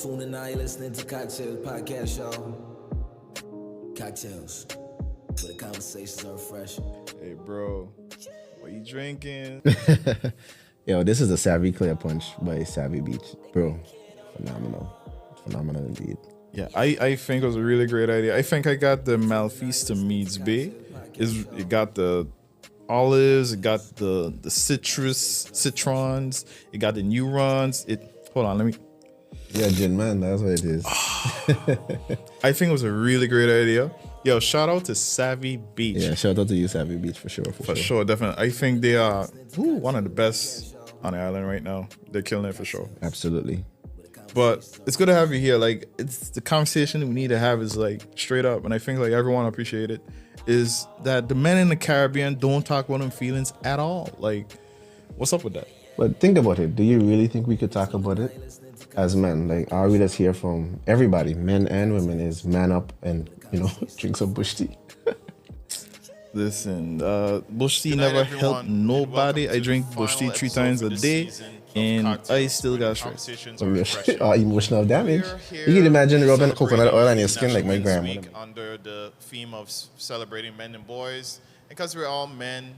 tuning now. You're listening to CockTales podcast, y'all. CockTales, where the conversations are refreshing. Hey, bro, what you drinking? Yo, this is a Savvy Clear Punch by Savvy Beach. Bro, phenomenal. Phenomenal indeed. Yeah, I think it was a really great idea. I think I got the Malfista Meads Bay. It got the olives, it got the citrons, it got the neurons. Hold on, let me. Yeah, gin man, that's what it is. I think it was a really great idea. Yo, shout out to Savvy Beach. Yeah, shout out to you, Savvy Beach, for sure. For sure, definitely. I think they are one of the best on the island right now. They're killing it for sure. Absolutely. But it's good to have you here. Like, it's the conversation we need to have is like straight up, and I think like everyone appreciate it. Is that the men in the Caribbean don't talk about them feelings at all? Like, what's up with that? But think about it. Do you really think we could talk about it as men? Like, all we just hear from everybody, men and women, is man up and, drink some bush tea. Listen, bush tea never helped nobody. I drink bush tea 3 times a day, and I still got stress. Emotional damage. You can imagine rubbing coconut oil on your skin like my grandma. Under the theme of celebrating men and boys, because we're all men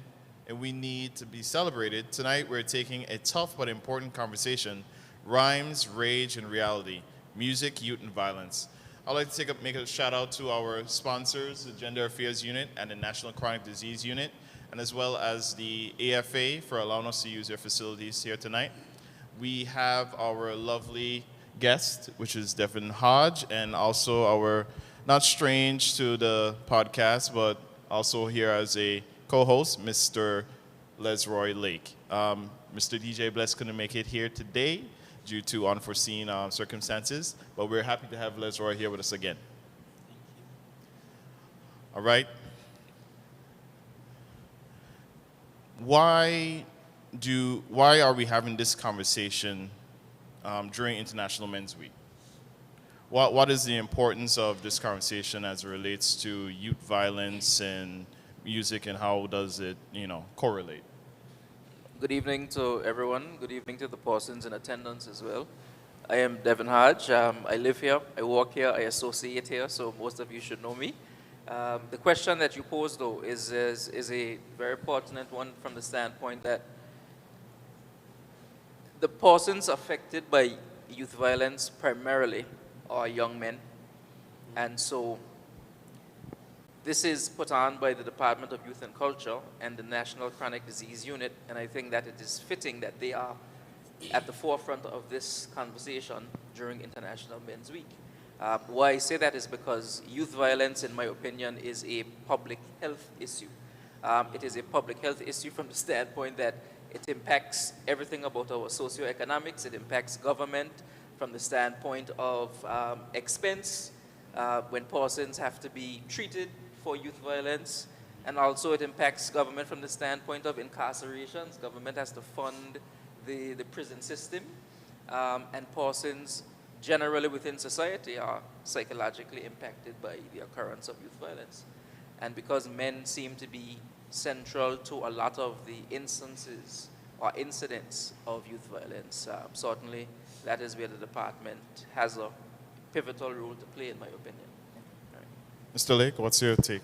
and we need to be celebrated, tonight we're taking a tough but important conversation: rhymes, rage, and reality, music, youth, and violence. I'd like to make a shout out to our sponsors, the Gender Affairs Unit and the National Chronic Disease Unit, and as well as the AFA for allowing us to use their facilities here tonight. We have our lovely guest, which is Devin Hodge, and also our, not strange to the podcast, but also here as a co-host, Mr. Lesroy Lake. Mr. DJ Bless couldn't make it here today due to unforeseen circumstances, but we're happy to have Lesroy here with us again. All right. Why are we having this conversation during International Men's Week? What is the importance of this conversation as it relates to youth violence and music, and how does it, correlate? Good evening to everyone. Good evening to the persons in attendance as well. I am Devin Hodge. I live here, I work here, I associate here, so most of you should know me. The question that you posed, though, is a very pertinent one from the standpoint that the persons affected by youth violence primarily are young men. And so this is put on by the Department of Youth and Culture and the National Chronic Disease Unit, and I think that it is fitting that they are at the forefront of this conversation during International Men's Week. Why I say that is because youth violence, in my opinion, is a public health issue. It is a public health issue from the standpoint that it impacts everything about our socioeconomics. It impacts government from the standpoint of expense when persons have to be treated for youth violence, and also it impacts government from the standpoint of incarcerations. Government has to fund the prison system, and persons generally within society are psychologically impacted by the occurrence of youth violence. And because men seem to be central to a lot of the instances or incidents of youth violence, certainly that is where the department has a pivotal role to play, in my opinion. Mr. Lake, what's your take?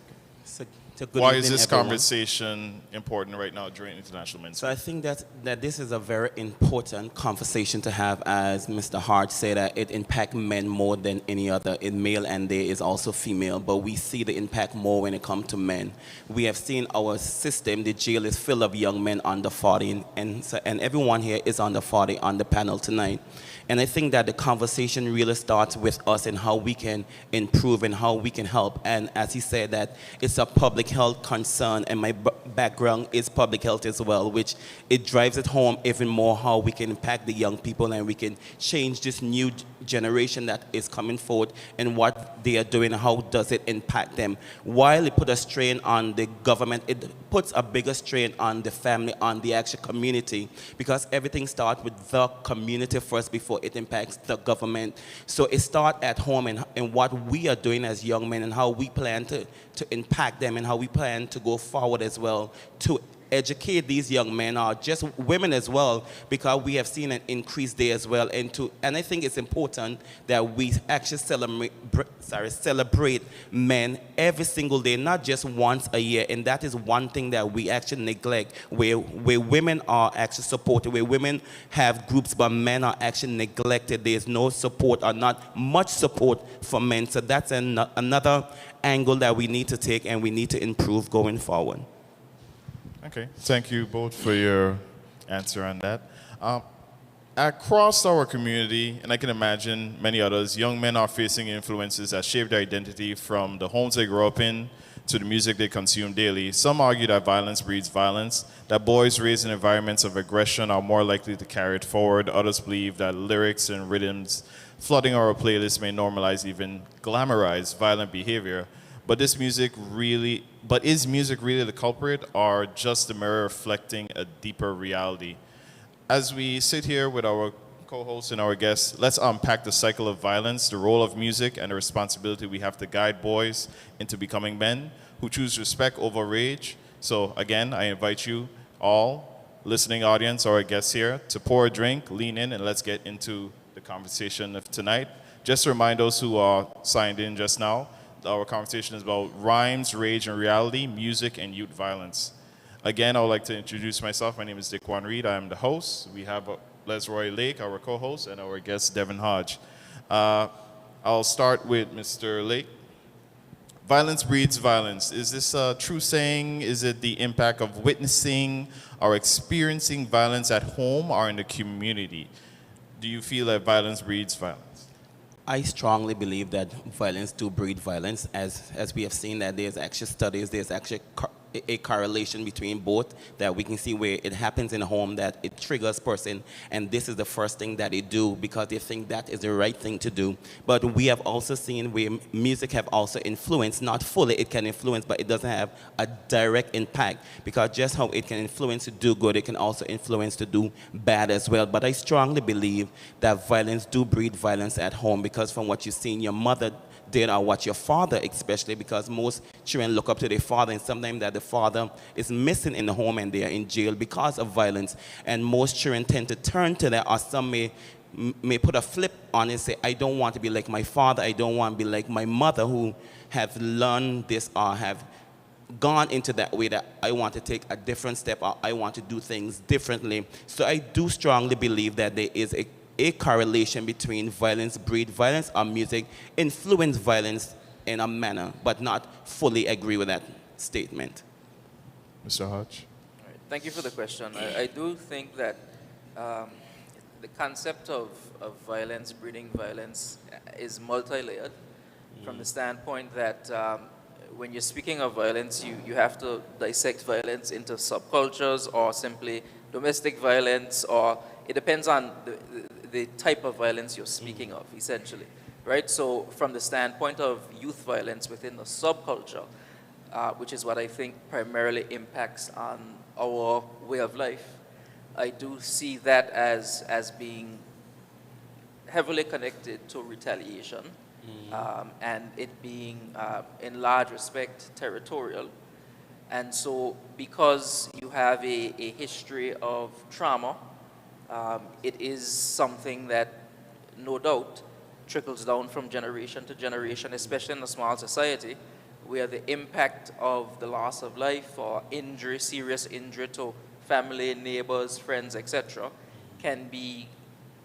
Good Why evening, is this everyone. conversation important right now during International Men's So Week? I think that this is a very important conversation to have, as Mr. Hart said, that it impacts men more than any other. In male, and there is also female, but we see the impact more when it comes to men. We have seen our system, the jail is full of young men under 40, and everyone here is under 40 on the panel tonight. And I think that the conversation really starts with us and how we can improve and how we can help. And as he said, that it's a public health concern, and my background is public health as well, which it drives it home even more how we can impact the young people and we can change this new generation that is coming forward and what they are doing, how does it impact them. While it put a strain on the government, it puts a bigger strain on the family, on the actual community, because everything starts with the community first before it impacts the government. So it starts at home and what we are doing as young men and how we plan to impact them and how we plan to go forward as well to educate these young men or just women as well, because we have seen an increase there as well. And I think it's important that we actually celebrate men every single day, not just once a year. And that is one thing that we actually neglect, where women are actually supported, where women have groups, but men are actually neglected. There's no support or not much support for men. So that's another angle that we need to take and we need to improve going forward. Okay, thank you both for your answer on that. Across our community, and I can imagine many others, young men are facing influences that shape their identity from the homes they grow up in to the music they consume daily. Some argue that violence breeds violence, that boys raised in environments of aggression are more likely to carry it forward. Others believe that lyrics and rhythms flooding our playlists may normalize, even glamorize violent behavior. But is music really the culprit, or just a mirror reflecting a deeper reality? As we sit here with our co-hosts and our guests, let's unpack the cycle of violence, the role of music, and the responsibility we have to guide boys into becoming men who choose respect over rage. So again, I invite you all, listening audience, our guests here, to pour a drink, lean in, and let's get into the conversation of tonight. Just to remind those who are signed in just now, our conversation is about rhymes, rage, and reality, music, and youth violence. Again, I would like to introduce myself. My name is Dick Reed. I am the host. We have Lesroy Lake, our co-host, and our guest, Devin Hodge. I'll start with Mr. Lake. Violence breeds violence. Is this a true saying? Is it the impact of witnessing or experiencing violence at home or in the community? Do you feel that violence breeds violence? I strongly believe that violence do breed violence, as we have seen that there's actually studies, there's actually a correlation between both, that we can see where it happens in a home, that it triggers person, and this is the first thing that they do because they think that is the right thing to do. But we have also seen where music have also influenced, not fully, it can influence, but it doesn't have a direct impact, because just how it can influence to do good, it can also influence to do bad as well. But I strongly believe that violence do breed violence at home, because from what you've seen your mother did or what your father, especially because most children look up to their father, and sometimes that the father is missing in the home and they are in jail because of violence, and most children tend to turn to that, or some may put a flip on and say, I don't want to be like my father, I don't want to be like my mother, who have learned this or have gone into that way, that I want to take a different step or I want to do things differently. So I do strongly believe that there is a correlation between violence breed violence, or music influence violence in a manner, but not fully agree with that statement. Mr. Hodge? All right, thank you for the question. I do think that the concept of violence breeding violence is multi-layered, from the standpoint that when you're speaking of violence, you have to dissect violence into subcultures or simply domestic violence, or it depends on the type of violence you're speaking of, essentially, right? So from the standpoint of youth violence within the subculture, which is what I think primarily impacts on our way of life, I do see that as being heavily connected to retaliation, and it being, in large respect, territorial. And so because you have a history of trauma, it is something that, no doubt, trickles down from generation to generation, especially in a small society, where the impact of the loss of life or injury, serious injury to family, neighbors, friends, etc., can be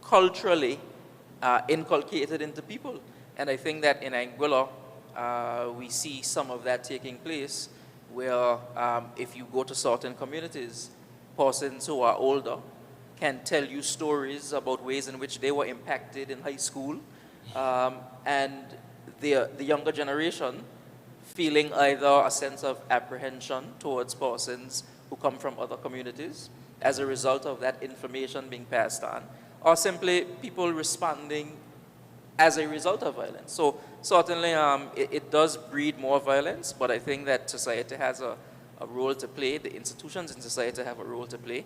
culturally inculcated into people. And I think that in Anguilla, we see some of that taking place, where if you go to certain communities, persons who are older can tell you stories about ways in which they were impacted in high school, and the younger generation feeling either a sense of apprehension towards persons who come from other communities as a result of that information being passed on, or simply people responding as a result of violence. So certainly it does breed more violence, but I think that society has a role to play, the institutions in society have a role to play.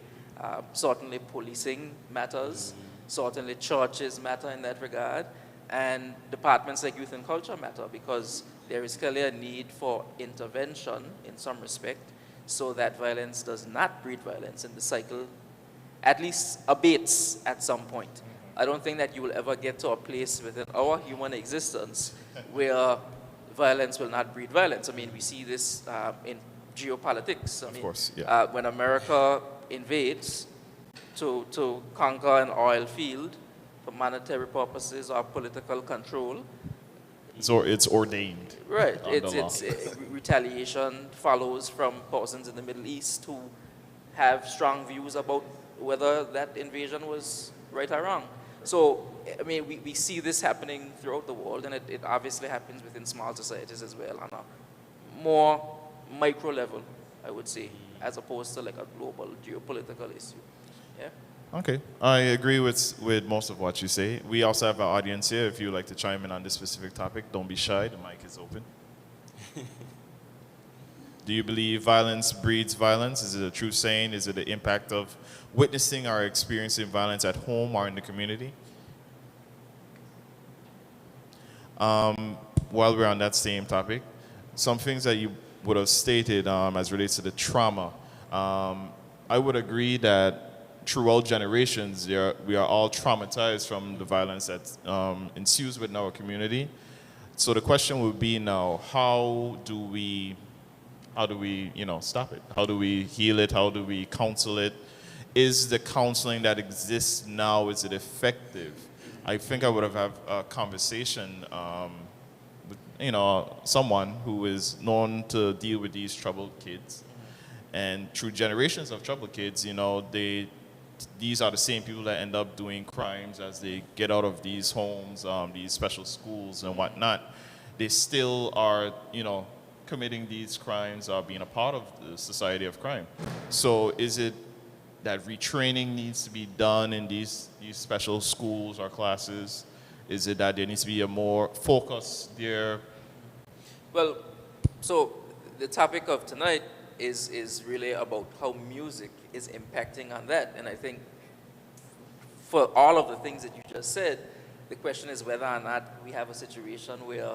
Certainly policing matters, certainly churches matter in that regard, and departments like youth and culture matter, because there is clearly a need for intervention in some respect so that violence does not breed violence and the cycle at least abates at some point. I don't think that you will ever get to a place within our human existence where violence will not breed violence. I mean, we see this in geopolitics. I mean, Of course, yeah. when America invades to conquer an oil field for monetary purposes or political control, So it's ordained. right? Under It's law. retaliation follows from persons in the Middle East who have strong views about whether that invasion was right or wrong. So, I mean, we see this happening throughout the world, and it obviously happens within small societies as well on a more micro level, I would say, as opposed to like a global geopolitical issue. Yeah. Okay, I agree with most of what you say. We also have an audience here. If you would like to chime in on this specific topic, don't be shy. The mic is open. Do you believe violence breeds violence? Is it a true saying? Is it the impact of witnessing or experiencing violence at home or in the community? While we're on that same topic, some things that you would have stated as relates to the trauma. I would agree that throughout generations, we are all traumatized from the violence that ensues within our community. So the question would be now, how do we stop it? How do we heal it? How do we counsel it? Is the counseling that exists now, is it effective? I think I would have had a conversation with, someone who is known to deal with these troubled kids. And through generations of troubled kids, these are the same people that end up doing crimes as they get out of these homes, these special schools and whatnot. They still are, committing these crimes or being a part of the society of crime. So is it that retraining needs to be done in these special schools or classes? Is it that there needs to be a more focus there? Well, so the topic of tonight is really about how music is impacting on that. And I think for all of the things that you just said, the question is whether or not we have a situation where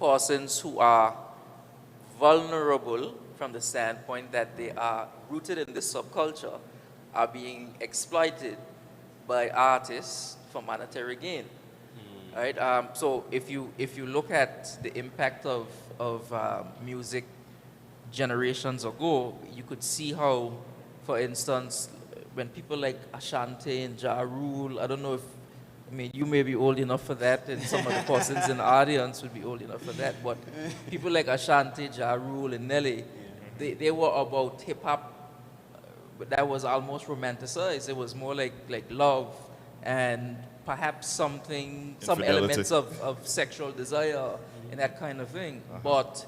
persons who are vulnerable from the standpoint that they are rooted in this subculture are being exploited by artists for monetary gain. Right? So if you look at the impact of music generations ago, you could see how, for instance, when people like Ashanti and Ja Rule, I don't know if, you may be old enough for that, and some of the persons in the audience would be old enough for that, but people like Ashanti, Ja Rule, and Nelly, they were about hip-hop, but that was almost romanticized. It was more like love and perhaps some elements of sexual desire and that kind of thing. But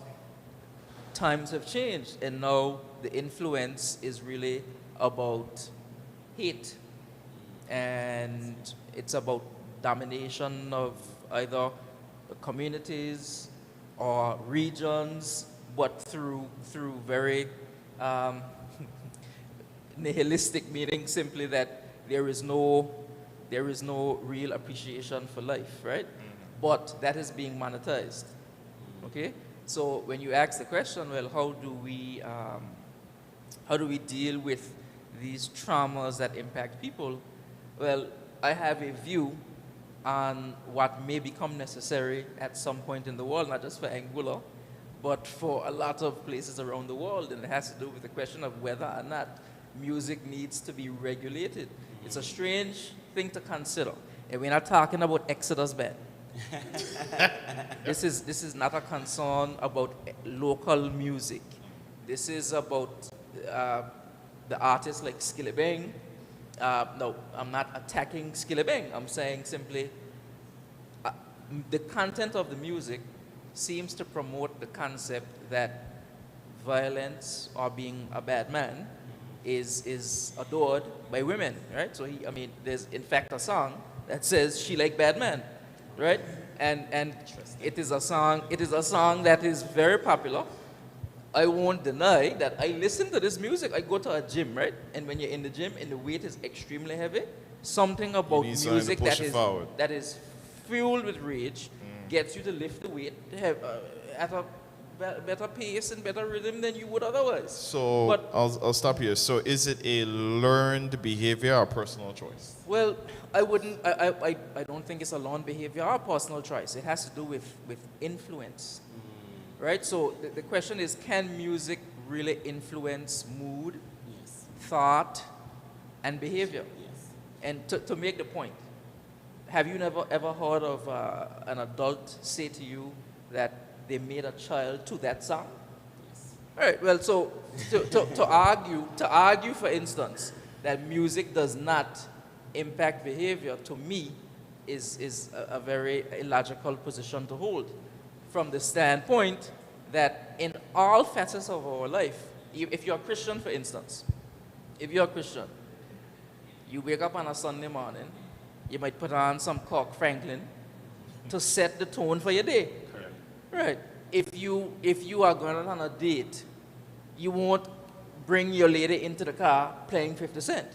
times have changed, and now the influence is really about hate, and it's about domination of either communities or regions, but through very nihilistic meaning, simply that there is no real appreciation for life, right? But that is being monetized. Okay? So when you ask the question, well, how do we deal with these traumas that impact people? Well, I have a view on what may become necessary at some point in the world, not just for Anguilla, but for a lot of places around the world, and it has to do with the question of whether or not music needs to be regulated. It's a strange thing to consider, and we're not talking about Exodus Band. This is not a concern about local music. This is about the artists like Skillibeng. No, I'm not attacking Skillibeng. I'm saying simply the content of the music seems to promote the concept that violence or being a bad man is adored by women, right? So there's in fact a song that says she like bad man, right? And it is a song that is very popular. I won't deny that I listen to this music. I go to a gym, right? And when you're in the gym and the weight is extremely heavy, something about music that is fueled with rage gets you to lift the weight at a better pace and better rhythm than you would otherwise. So But I'll stop here. So is it a learned behavior or personal choice? well, I don't think it's a learned behavior or personal choice. It has to do with influence, right? So the question is, can music really influence mood, thought, and behavior? And to make the point, have you never ever heard of an adult say to you that they made a child to that song? All right. Well, so to argue, for instance, that music does not impact behavior, to me, is a very illogical position to hold, from the standpoint that in all facets of our life, if you're a Christian, for instance, if you're a Christian, you wake up on a Sunday morning, you might put on some Kirk Franklin to set the tone for your day. Correct. Right. If you are going on a date, you won't bring your lady into the car playing 50 Cent.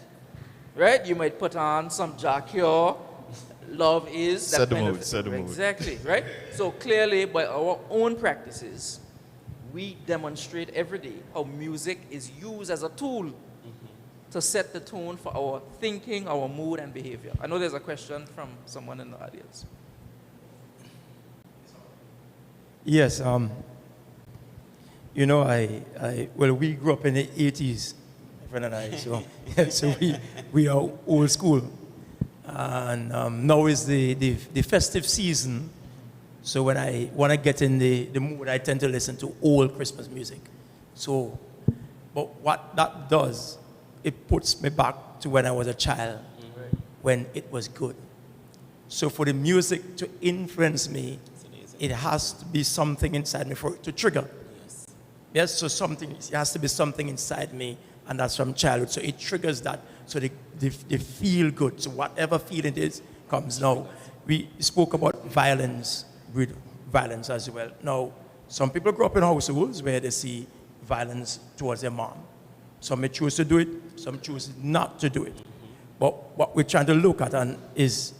Right? You might put on some Jack Hill, Love Is. Set the mood, set the mood. Exactly, right? So clearly, by our own practices, we demonstrate every day how music is used as a tool to set the tone for our thinking, our mood, and behavior. I know there's a question from someone in the audience. Yes, you know, well, we grew up in the 80s, my friend and I, so, so we are old school. And now is the festive season, so when I want to get in the mood, I tend to listen to old Christmas music. So, but what that does, it puts me back to when I was a child, when it was good. So for the music to influence me, it has to be something inside me for it to trigger. Yes, so it has to be something inside me, and that's from childhood. So it triggers that, so they feel good. So whatever feeling it is comes now. We spoke about violence, with violence as well. Now, some people grow up in households where they see violence towards their mom. Some may choose to do it, some choose not to do it. But what we're trying to look at is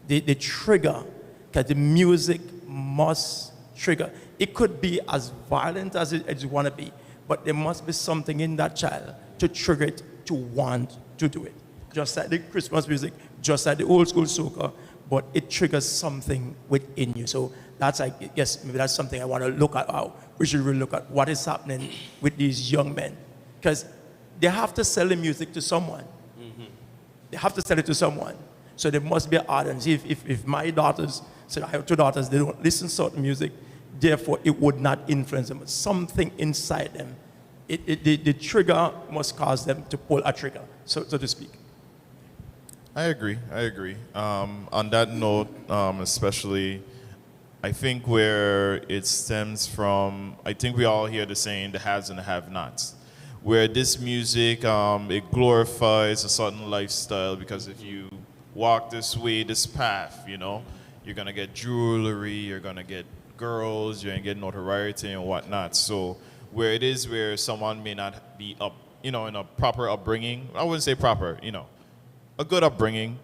the trigger, because the music must trigger. It could be as violent as you want to be, but there must be something in that child to trigger it to want to do it. Just like the Christmas music, just like the old school soca, but it triggers something within you. So that's, I guess, maybe that's something I want to look at. How we should really look at what is happening with these young men, because they have to sell the music to someone. They have to sell it to someone. So there must be an audience. If my daughters, so I have two daughters, they don't listen to certain music, therefore it would not influence them. Something inside them, the trigger must cause them to pull a trigger, so to speak. I agree. On that note, especially, I think where it stems from, I think we all hear the saying, the haves and the have-nots, where this music, it glorifies a certain lifestyle, because if you walk this way, this path, you know, you're going to get jewelry, you're going to get girls, you're going to get notoriety and whatnot. So where it is where someone may not be up, you know, in a proper upbringing, I wouldn't say proper, you know, a good upbringing,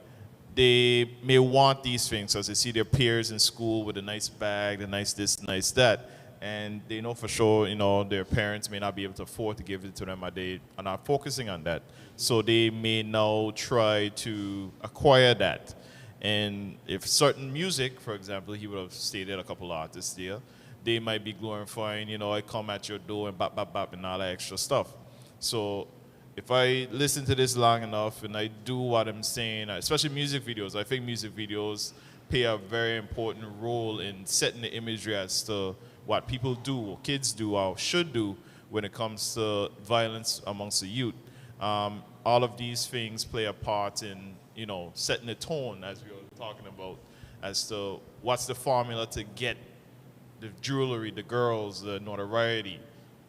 they may want these things as they see their peers in school with a nice bag, the nice this, nice that, and they know for sure, you know, their parents may not be able to afford to give it to them, or they are not focusing on that. So they may now try to acquire that. And if certain music, for example, he would have stated a couple of artists there, they might be glorifying, you know, I come at your door and bap, bap, bap, and all that extra stuff. So if I listen to this long enough and I do what I'm saying, especially music videos, I think music videos play a very important role in setting the imagery as to what people do, or kids do, or should do when it comes to violence amongst the youth. All of these things play a part in, you know, setting the tone, as we were talking about, as to what's the formula to get the jewelry, the girls, the notoriety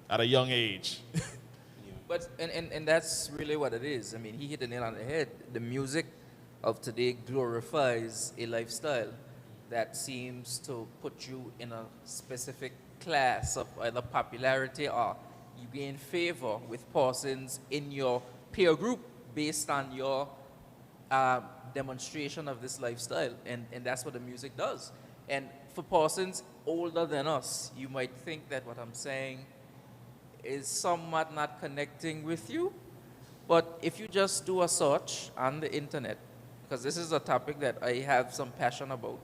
at a young age. But and that's really what it is. I mean, he hit the nail on the head. The music of today glorifies a lifestyle that seems to put you in a specific class of either popularity, or you gain favor with persons in your peer group based on your demonstration of this lifestyle. And that's what the music does. And for persons older than us, you might think that what I'm saying is somewhat not connecting with you. But if you just do a search on the internet, because this is a topic that I have some passion about,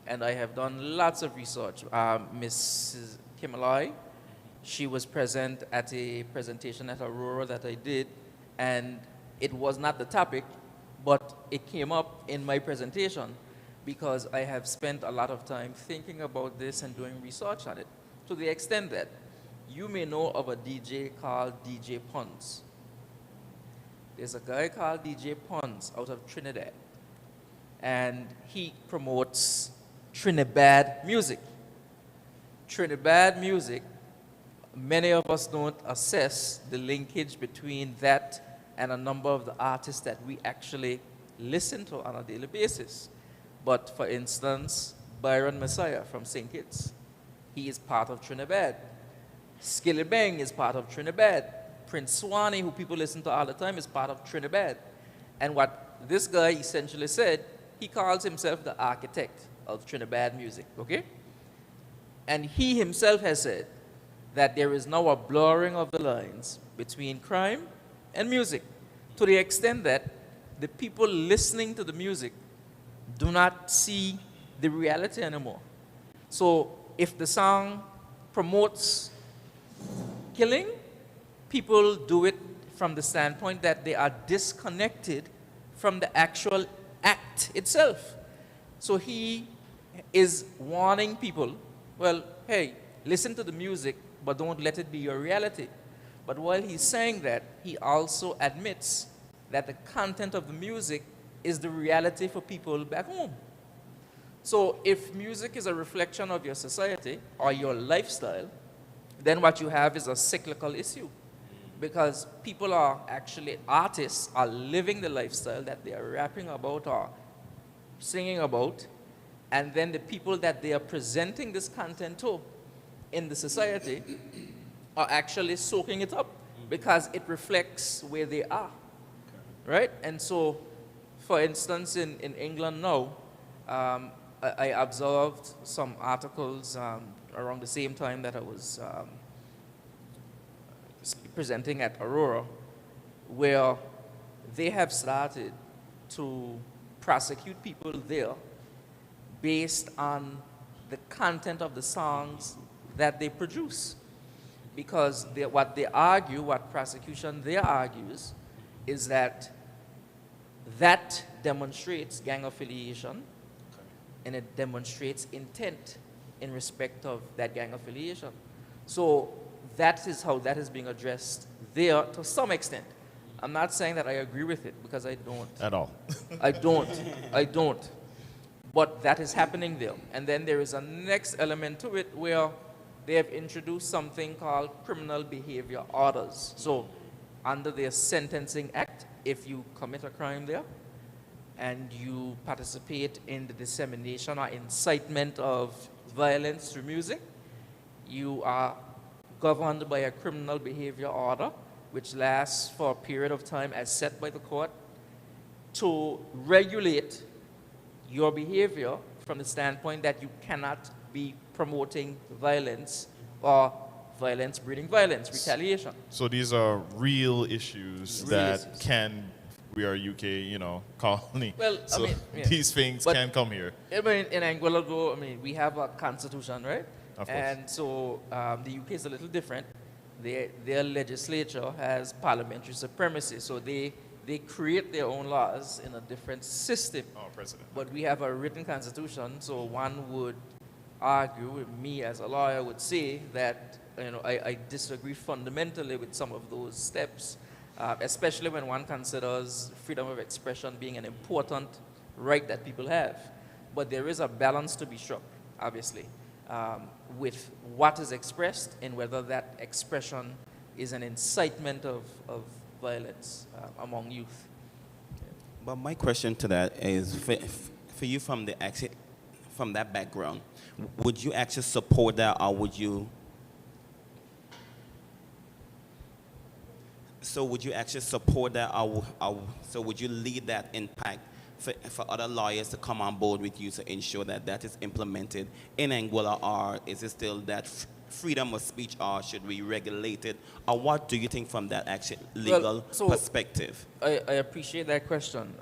and I have done lots of research. Mrs. Kimalai, she was present at a presentation at Aurora that I did, and it was not the topic, but it came up in my presentation because I have spent a lot of time thinking about this and doing research on it, to the extent that you may know of a DJ called DJ Pons. There's a guy called DJ Pons out of Trinidad, and he promotes Trinidad music. Trinidad music, many of us don't assess the linkage between that and a number of the artists that we actually listen to on a daily basis. But for instance, Byron Messiah from St. Kitts, he is part of Trinidad. Skilly Bang is part of Trinidad. Prince Swanee, who people listen to all the time, is part of Trinidad. And what this guy essentially said, he calls himself the architect of Trinidad music, okay? And he himself has said that there is now a blurring of the lines between crime and music, to the extent that the people listening to the music do not see the reality anymore. So if the song promotes killing, people do it from the standpoint that they are disconnected from the actual act itself. So he is warning people, well, hey, listen to the music, but don't let it be your reality. But while he's saying that, he also admits that the content of the music is the reality for people back home. So if music is a reflection of your society or your lifestyle, then what you have is a cyclical issue. Because people are actually, artists are living the lifestyle that they are rapping about or singing about, and then the people that they are presenting this content to in the society are actually soaking it up because it reflects where they are, right? And so, for instance, in England now, I observed some articles around the same time that I was presenting at Aurora, where they have started to prosecute people there based on the content of the songs that they produce. Because what they argue, what prosecution there argues, is that that demonstrates gang affiliation, and it demonstrates intent in respect of that gang affiliation. So that is how that is being addressed there to some extent. I'm not saying that I agree with it, because I don't. At all. I don't. But that is happening there. And then there is a next element to it where they have introduced something called criminal behavior orders. So under their sentencing act, if you commit a crime there and you participate in the dissemination or incitement of violence through music, you are governed by a criminal behavior order, which lasts for a period of time as set by the court to regulate your behavior from the standpoint that you cannot be promoting violence or violence breeding violence, retaliation. So these are real issues we are UK, colony. Well, so I mean, yeah. these things But, can come here. I mean, in Anguilla, though, we have a constitution, right? Of course. And so the UK is a little different. Their legislature has parliamentary supremacy, so they create their own laws in a different system. Oh, President. But we have a written constitution, so one would argue, me as a lawyer would say that I disagree fundamentally with some of those steps, especially when one considers freedom of expression being an important right that people have. But there is a balance to be struck, obviously, with what is expressed and whether that expression is an incitement of violence among youth. But my question to that is, for you from that background, would you actually support that, or would you? So would you actually support that, or so would you lead that impact for other lawyers to come on board with you to ensure that that is implemented in Anguilla, or is it still that freedom of speech, or should we regulate it, or what do you think from that actual legal perspective? I appreciate that question.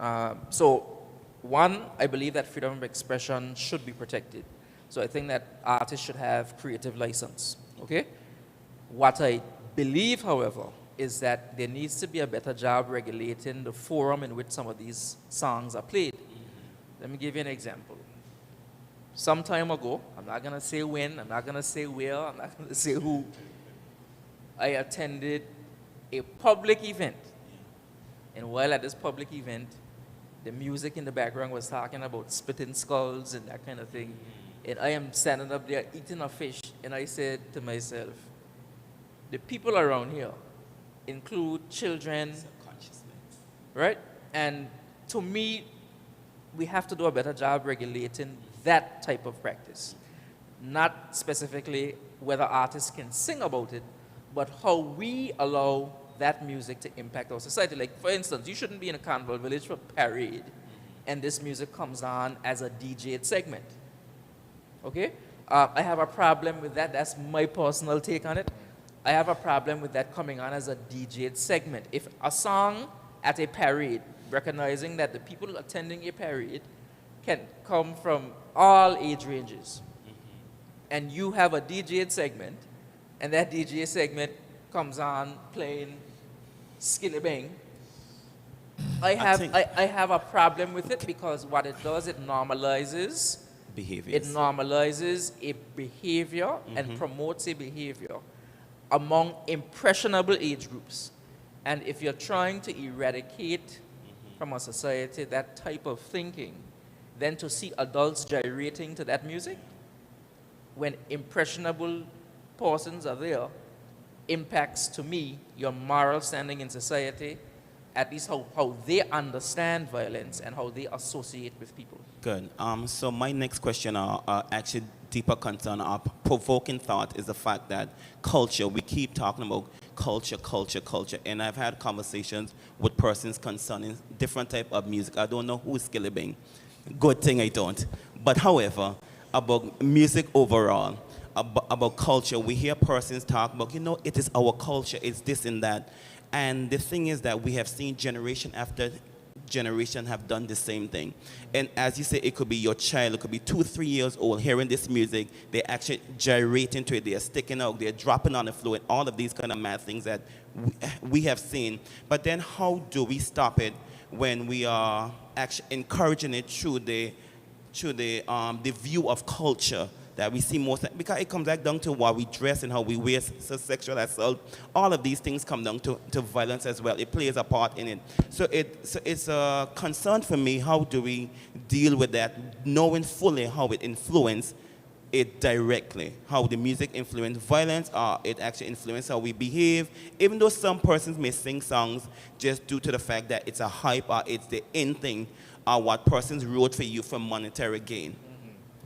So, one, I believe that freedom of expression should be protected. So I think that artists should have creative license, okay? What I believe, however, is that there needs to be a better job regulating the forum in which some of these songs are played. Let me give you an example. Some time ago, I'm not going to say when, I'm not going to say where, I'm not going to say who, I attended a public event. And while at this public event, the music in the background was talking about spitting skulls and that kind of thing. And I am standing up there eating a fish, and I said to myself, the people around here include children, right? And to me, we have to do a better job regulating that type of practice. Not specifically whether artists can sing about it, but how we allow that music to impact our society. Like, for instance, you shouldn't be in a carnival village for parade, and this music comes on as a DJ'd segment. Okay? I have a problem with that. That's my personal take on it. I have a problem with that coming on as a DJ'd segment. If a song at a parade, recognizing that the people attending a parade can come from all age ranges, and you have a DJ'd segment, and that DJ segment comes on playing Skilly Bang, I have a problem with it, because what it does, it normalizes Behaviors. It normalizes a behavior and promotes a behavior among impressionable age groups. And if you're trying to eradicate from a society that type of thinking, then to see adults gyrating to that music when impressionable persons are there impacts, to me, your moral standing in society, at least how they understand violence and how they associate with people. Good. So my next question, actually deeper concern, or provoking thought, is the fact that culture, we keep talking about culture, culture, culture. And I've had conversations with persons concerning different type of music. I don't know who's Skilly Bang. Good thing I don't. But however, about music overall, about culture, we hear persons talk about, it is our culture, it's this and that. And the thing is that we have seen generation after generation have done the same thing. And as you say, it could be your child, it could be 2-3 years old hearing this music, they're actually gyrating to it, they're sticking out, they're dropping on the floor, and all of these kind of mad things that we have seen. But then how do we stop it when we are actually encouraging it through the view of culture that we see most, because it comes back down to what we dress and how we wear, sexual assault. All of these things come down to violence as well. It plays a part in it. So it's a concern for me, how do we deal with that, knowing fully how it influences it directly, how the music influence violence, or it actually influences how we behave, even though some persons may sing songs just due to the fact that it's a hype or it's the in thing, or what persons wrote for you for monetary gain.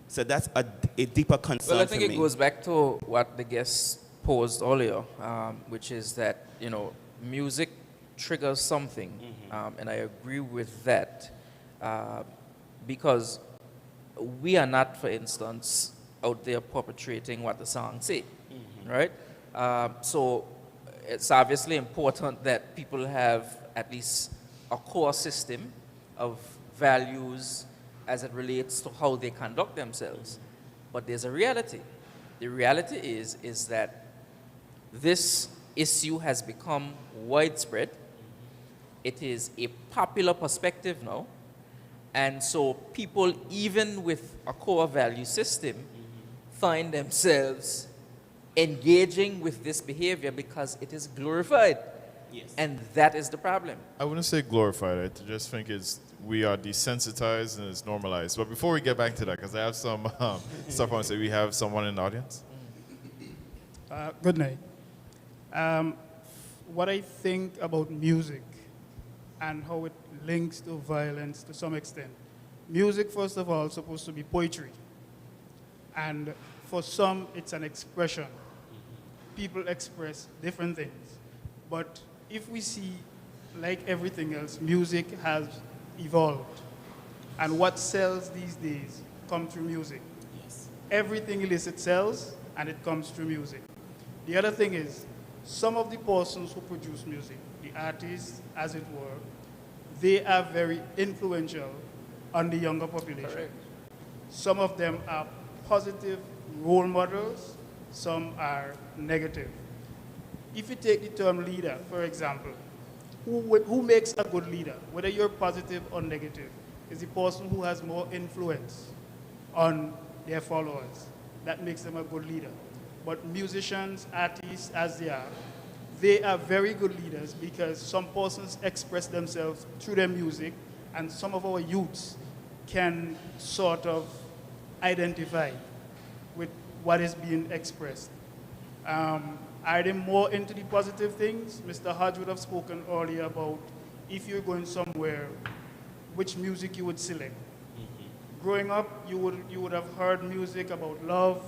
So that's a deeper concern for me. Well, I think it goes back to what the guest posed earlier, which is that, music triggers something, and I agree with that, because we are not, for instance, out there perpetrating what the songs say, right? So it's obviously important that people have at least a core system of values as it relates to how they conduct themselves. But there's a reality. The reality is that this issue has become widespread. It is a popular perspective now. And so people, even with a core value system, find themselves engaging with this behavior because it is glorified. Yes. And that is the problem. I wouldn't say glorified. I just think we are desensitized and it's normalized. But before we get back to that, because I have some stuff I want to say, we have someone in the audience. Good night. What I think about music and how it links to violence to some extent. Music, first of all, is supposed to be poetry. And for some, it's an expression. People express different things. But if we see, like everything else, music has evolved. And what sells these days come through music. Everything illicit sells, and it comes through music. The other thing is, some of the persons who produce music, the artists, as it were, they are very influential on the younger population. Correct. Some of them are positive role models, some are negative. If you take the term leader, for example, who makes a good leader, whether you're positive or negative, is the person who has more influence on their followers. That makes them a good leader. But musicians, artists, as they are very good leaders because some persons express themselves through their music, and some of our youths can sort of identify with what is being expressed. Are they more into the positive things? Mr. Hodge would have spoken earlier about if you're going somewhere, which music you would select. Growing up, you would have heard music about love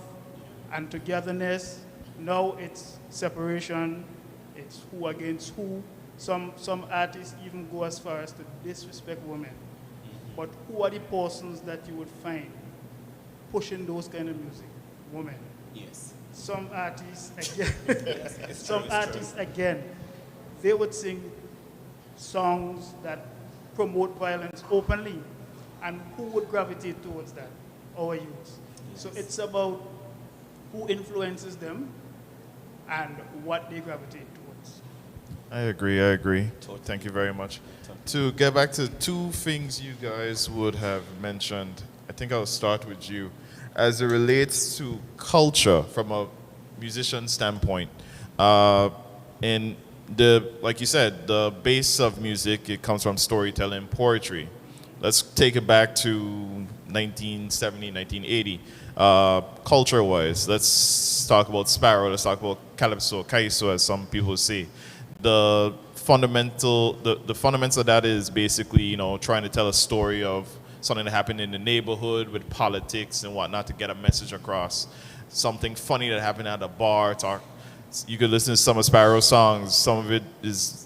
and togetherness. Now it's separation, it's who against who. Some artists even go as far as to disrespect women. But who are the persons that you would find pushing those kind of music? Women. Yes. Some artists, again, they would sing songs that promote violence openly. And who would gravitate towards that? Our youth. Yes. So it's about who influences them and what they gravitate towards. I agree. Thank you very much. To get back to two things you guys would have mentioned, I think I'll start with you. As it relates to culture from a musician standpoint, in like you said, the base of music, it comes from storytelling, poetry. Let's take it back to 1970, 1980. Culture-wise, let's talk about Sparrow, let's talk about Calypso, Kaiso, as some people say. The fundamental of that is basically, trying to tell a story of something that happened in the neighborhood with politics and whatnot to get a message across. Something funny that happened at a bar. You could listen to some of Sparrow's songs. Some of it is,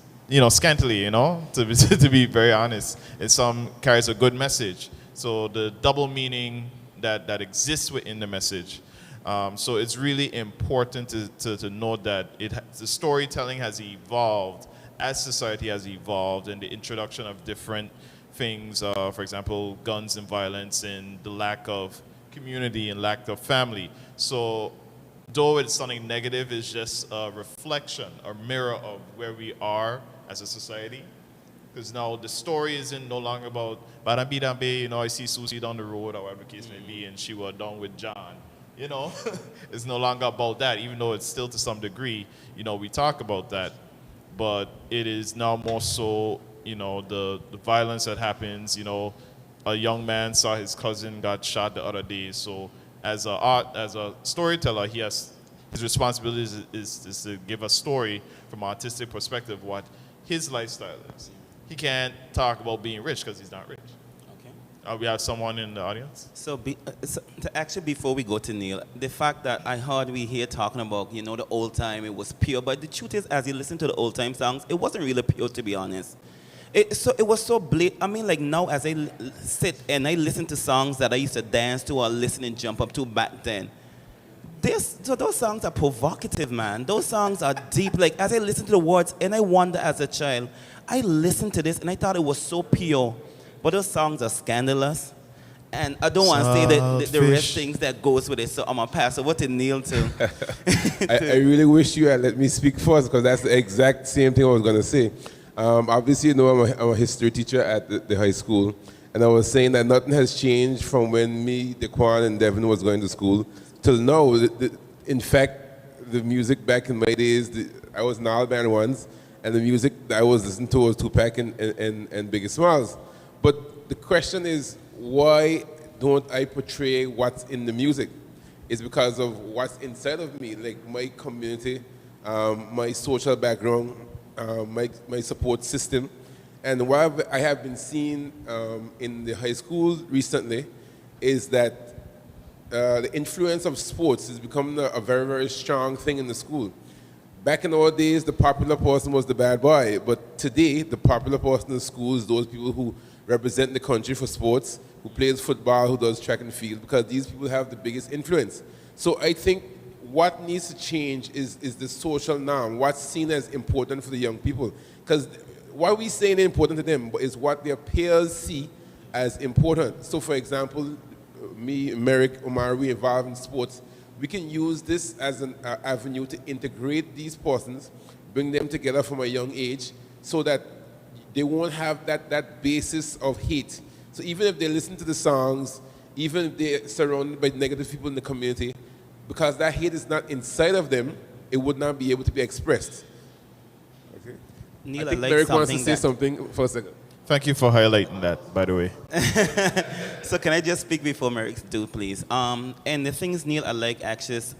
scantily, to be very honest. And some carries a good message. So the double meaning that exists within the message. So it's really important to note that the storytelling has evolved as society has evolved, and the introduction of different things, for example, guns and violence, and the lack of community and lack of family. So though it's something negative, it's just a reflection or mirror of where we are as a society. Because now the story isn't no longer about Badambi, I see Susie down the road or whatever the case may be, and she was down with John. It's no longer about that, even though it's still to some degree, we talk about that. But it is now more so, the violence that happens. A young man saw his cousin got shot the other day. So as a storyteller, his responsibility is to give a story from an artistic perspective what his lifestyle is. He can't talk about being rich because he's not rich. Okay. We have someone in the audience. So actually, before we go to Neil, the fact that I heard we here talking about, the old time, it was pure. But the truth is, as you listen to the old time songs, it wasn't really pure, to be honest. It was so blatant. I mean, like now, as I sit and I listen to songs that I used to dance to or listen and jump up to back then, those songs are provocative, man. Those songs are deep. Like, as I listen to the words, and I wonder as a child, I listened to this and I thought it was so pure. But those songs are scandalous. And I don't want to say the rest things that goes with it. So I'm going to pass over to Neil too. I really wish you had let me speak first, because that's the exact same thing I was going to say. Obviously, I'm a history teacher at the high school. And I was saying that nothing has changed from when me, Daquan, and Devin was going to school till now. In fact, the music back in my days, I was in all band once, and the music that I was listening to was Tupac and Biggie Smalls. But the question is, why don't I portray what's in the music? It's because of what's inside of me, like my community, my social background, my support system. And what I have been seeing in the high school recently is that the influence of sports is becoming a very, very strong thing in the school. Back in our days, the popular person was the bad boy, but today, the popular person in schools, those people who represent the country for sports, who plays football, who does track and field, because these people have the biggest influence. So I think what needs to change is the social norm, what's seen as important for the young people. Because what we say is important to them is what their peers see as important. So for example, me, Merrick, Omar, we involved in sports. We can use this as an avenue to integrate these persons, bring them together from a young age so that they won't have that basis of hate. So even if they listen to the songs, even if they're surrounded by negative people in the community, because that hate is not inside of them, it would not be able to be expressed. Okay. Neil, I think like Merrick wants to something say something for a second. Thank you for highlighting that, by the way. So can I just speak before Merrick do, please? And the things, Neil, I like actually is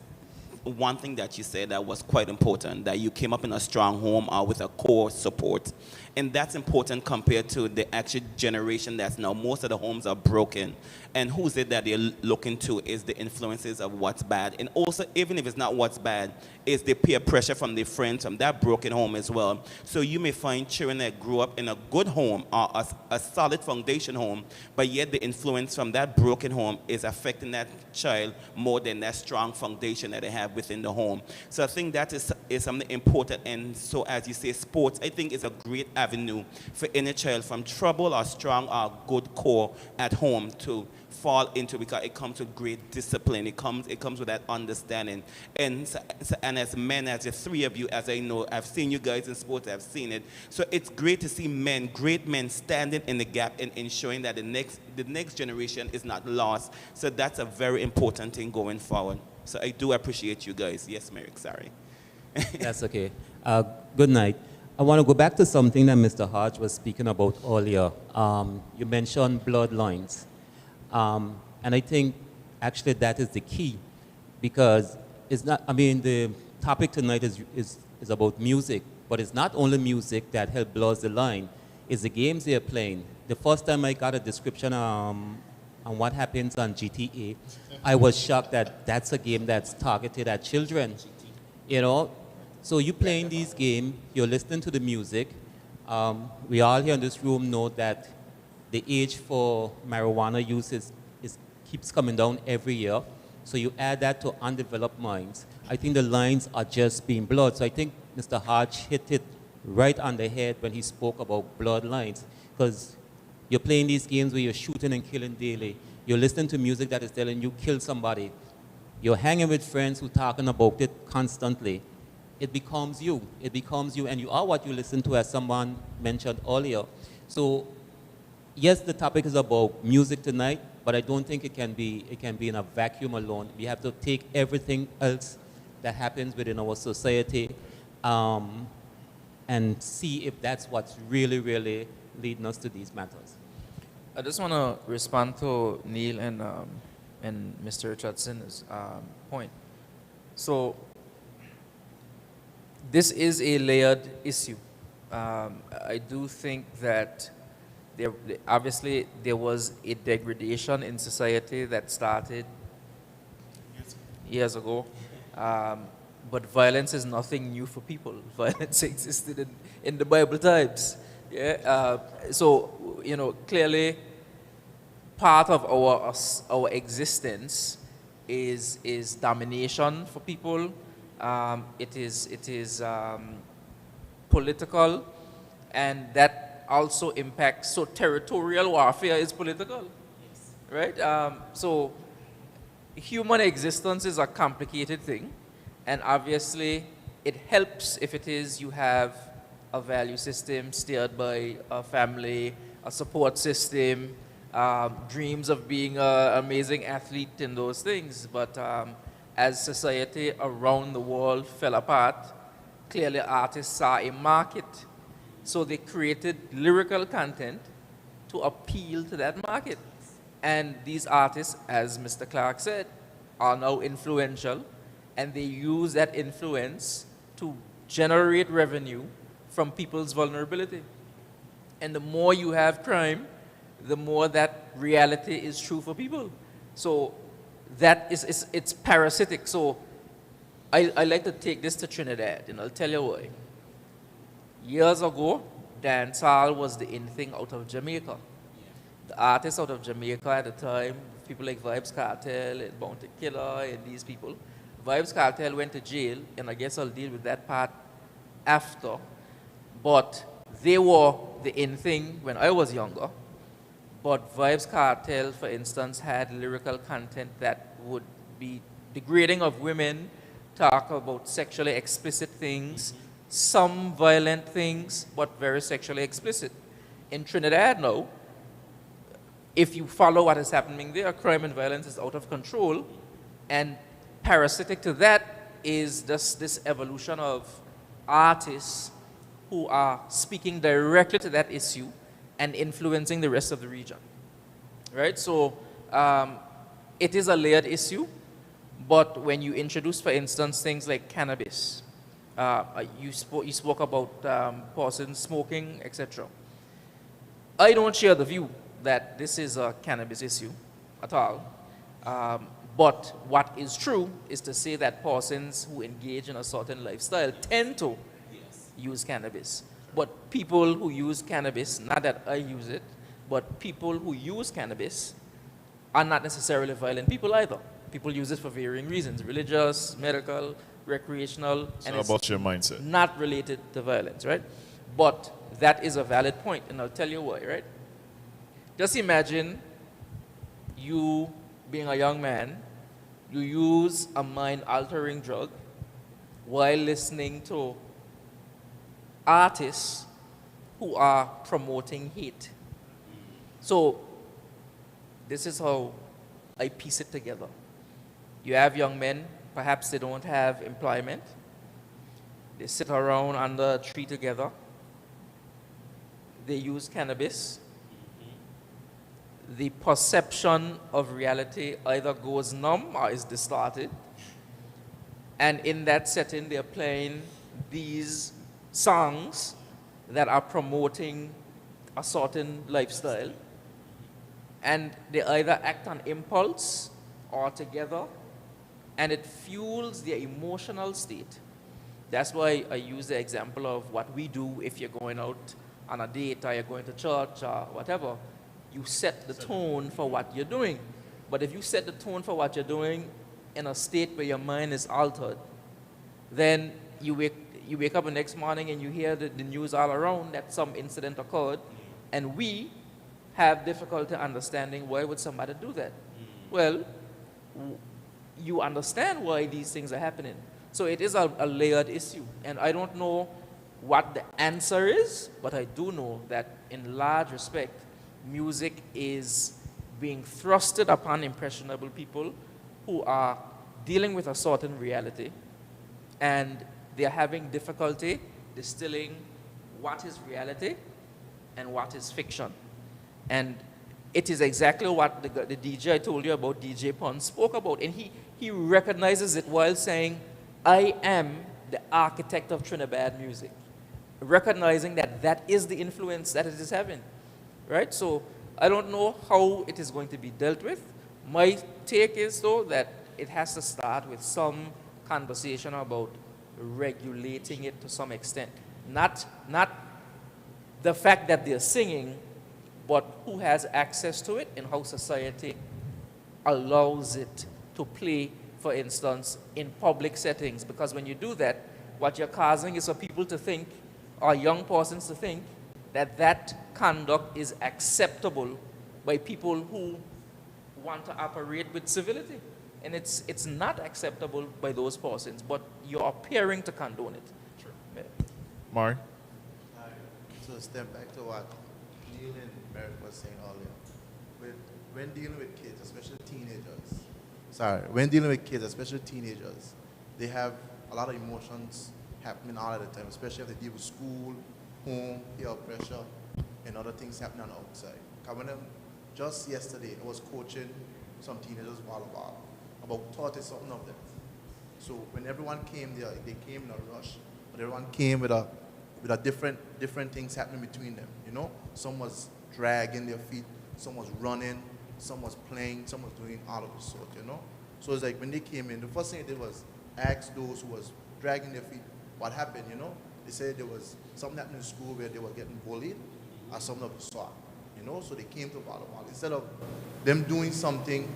one thing that you said that was quite important, that you came up in a strong home with a core support. And that's important compared to the actual generation that's now. Most of the homes are broken. And who's it that they're looking to is the influences of what's bad. And also, even if it's not what's bad, is the peer pressure from their friends from that broken home as well. So you may find children that grew up in a good home or a solid foundation home, but yet the influence from that broken home is affecting that child more than that strong foundation that they have within the home. So I think that is something important. And so as you say, sports, I think is a great avenue for any child from trouble or strong or good core at home to fall into, because it comes with great discipline. It comes with that understanding. And as men, as the three of you, as I know, I've seen you guys in sports, I've seen it. So it's great to see men, great men, standing in the gap and ensuring that the next generation is not lost. So that's a very important thing going forward. So I do appreciate you guys. Yes, Merrick, sorry. That's okay. Good night. I want to go back to something that Mr. Hodge was speaking about earlier. You mentioned bloodlines. And I think actually that is the key, because it's not, I mean, the topic tonight is about music, but it's not only music that helps blurs the line, it's the games they're playing. The first time I got a description on what happens on GTA, I was shocked that that's a game that's targeted at children, you know? So you're playing these games, you're listening to the music. We all here in this room know that the age for marijuana use keeps coming down every year. So you add that to undeveloped minds. I think the lines are just being blurred. So I think Mr. Hodge hit it right on the head when he spoke about blood lines. Because you're playing these games where you're shooting and killing daily. You're listening to music that is telling you kill somebody. You're hanging with friends who are talking about it constantly. It becomes you. It becomes you, and you are what you listen to, as someone mentioned earlier. So yes, the topic is about music tonight, but I don't think it can be in a vacuum alone. We have to take everything else that happens within our society and see if that's what's really, really leading us to these matters. I just want to respond to Neil and Mr. Richardson's point. So this is a layered issue. I do think that obviously there was a degradation in society that started years ago. But violence is nothing new for people. Violence existed in the Bible times. Yeah. So, you know, clearly part of our existence is domination for people. It is political, and that also impacts. So territorial warfare is political, yes. Right? So human existence is a complicated thing, and obviously it helps if it is you have a value system steered by a family, a support system, dreams of being an amazing athlete and those things. But as society around the world fell apart, clearly artists saw a market. So they created lyrical content to appeal to that market. And these artists, as Mr. Clark said, are now influential, and they use that influence to generate revenue from people's vulnerability. And the more you have crime, the more that reality is true for people. So that it's parasitic. So I like to take this to Trinidad, and I'll tell you why. Years ago, dancehall was the in thing out of Jamaica. the artists out of Jamaica at the time, people like Vibes Cartel and Bounty Killer and these people. Vibes Cartel went to jail, and I guess I'll deal with that part after. But they were the in thing when I was younger. But Vibes Cartel, for instance, had lyrical content that would be degrading of women, talk about sexually explicit things, some violent things, but very sexually explicit. In Trinidad now, if you follow what is happening there, crime and violence is out of control, and parasitic to that is this evolution of artists who are speaking directly to that issue and influencing the rest of the region, right? So it is a layered issue, but when you introduce, for instance, things like cannabis, you spoke about persons smoking, etc. I don't share the view that this is a cannabis issue at all. But what is true is to say that persons who engage in a certain lifestyle tend to use cannabis. But people who use cannabis, not that I use it, but people who use cannabis are not necessarily violent people either. People use it for varying reasons, religious, medical, recreational, So and it's about your mindset. not related to violence, right? But that is a valid point, and I'll tell you why, right? Just imagine you being a young man, you use a mind-altering drug while listening to artists who are promoting hate. So this is how I piece it together. You have young men, perhaps they don't have employment. They sit around under a tree together. They use cannabis. The perception of reality either goes numb or is distorted. And in that setting, they're playing these songs that are promoting a certain lifestyle. And they either act on impulse or together, and it fuels their emotional state. That's why I use the example of what we do if you're going out on a date or you're going to church or whatever. You set the tone for what you're doing. But if you set the tone for what you're doing in a state where your mind is altered, then you wake up the next morning and you hear the news all around that some incident occurred, and we have difficulty understanding why would somebody do that. Well, you understand why these things are happening. So it is a layered issue, and I don't know what the answer is, but I do know that in large respect, music is being thrusted upon impressionable people who are dealing with a certain reality, and they're having difficulty distilling what is reality and what is fiction. And it is exactly what the DJ I told you about, DJ Pun, spoke about, and he recognizes it while saying, I am the architect of Trinidad music, recognizing that that is the influence that it is having, right? So I don't know how it is going to be dealt with. My take is, though, that it has to start with some conversation about regulating it to some extent. Not the fact that they're singing, but who has access to it and how society allows it to play, for instance, in public settings. Because when you do that, what you're causing is for people to think, or young persons to think, that that conduct is acceptable by people who want to operate with civility. And it's not acceptable by those persons, but you're appearing to condone it. Sure. Yeah. Mark? So step back to what Neil and Merrick was saying earlier. When dealing with kids, especially teenagers, they have a lot of emotions happening all of the time, especially if they deal with school, home, peer pressure, and other things happening on the outside. Just yesterday, I was coaching some teenagers volleyball, about 30-something of them. So when everyone came there, they came in a rush, but everyone came with a different things happening between them. You know, some was dragging their feet, some was running, some was playing, some was doing all of the sort. You know, so it's like when they came in, the first thing they did was ask those who was dragging their feet what happened. You know, they said there was something happening in school where they were getting bullied, or something of the sort. you know, so they came to volleyball. Instead of them doing something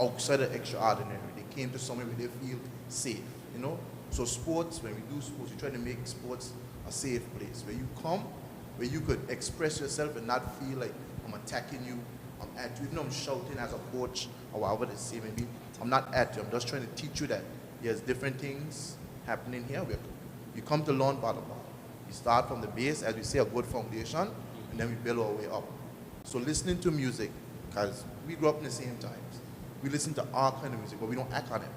outside of extraordinary, they came to somewhere where they feel safe, you know. So sports, when we do sports, we try to make sports a safe place where you come, where you could express yourself and not feel like I'm attacking you, I'm at you, even though I'm shouting as a coach or whatever they say, maybe I'm not at you, I'm just trying to teach you that there's different things happening here. You come to learn volleyball. You start from the base, as we say, a good foundation, and then we build our way up. So listening to music, because we grew up in the same times, we listen to all kind of music, but we don't act on it.